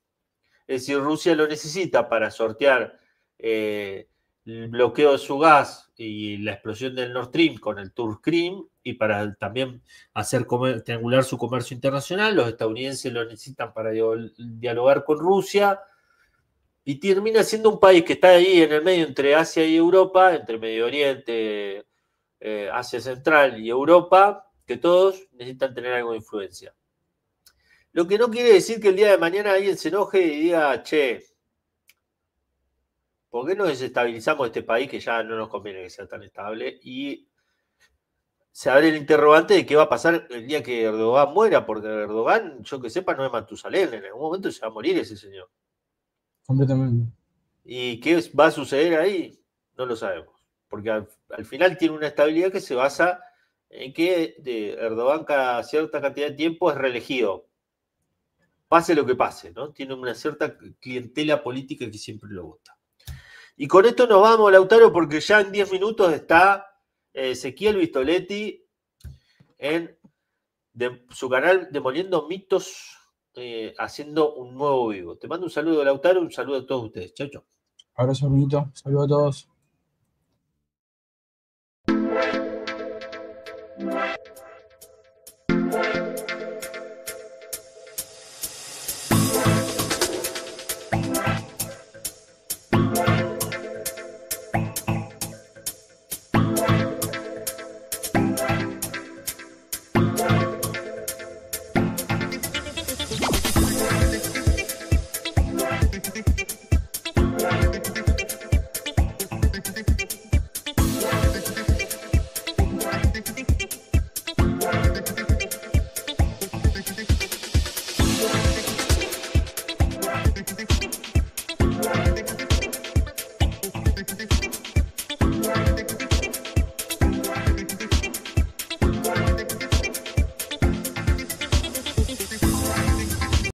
Es decir, Rusia lo necesita para sortear el bloqueo de su gas y la explosión del Nord Stream con el Turkstream y para también hacer triangular su comercio internacional. Los estadounidenses lo necesitan para dialogar con Rusia y termina siendo un país que está ahí en el medio entre Asia y Europa, entre Medio Oriente, Asia Central y Europa, que todos necesitan tener algo de influencia. Lo que no quiere decir que el día de mañana alguien se enoje y diga, che, ¿por qué no desestabilizamos este país que ya no nos conviene que sea tan estable? Y se abre el interrogante de qué va a pasar el día que Erdogan muera, porque Erdogan, yo que sepa, no es Matusalén, en algún momento se va a morir ese señor. Completamente. ¿Y qué va a suceder ahí? No lo sabemos, porque al final tiene una estabilidad que se basa en que Erdogan cada cierta cantidad de tiempo es reelegido, pase lo que pase, ¿no? Tiene una cierta clientela política que siempre lo vota. Y con esto nos vamos, Lautaro, porque ya en 10 minutos está Ezequiel Vistoletti en su canal Demoliendo Mitos, haciendo un nuevo vivo. Te mando un saludo, Lautaro, un saludo a todos ustedes. Chau, chau. Abrazo, Benito. Saludos a todos.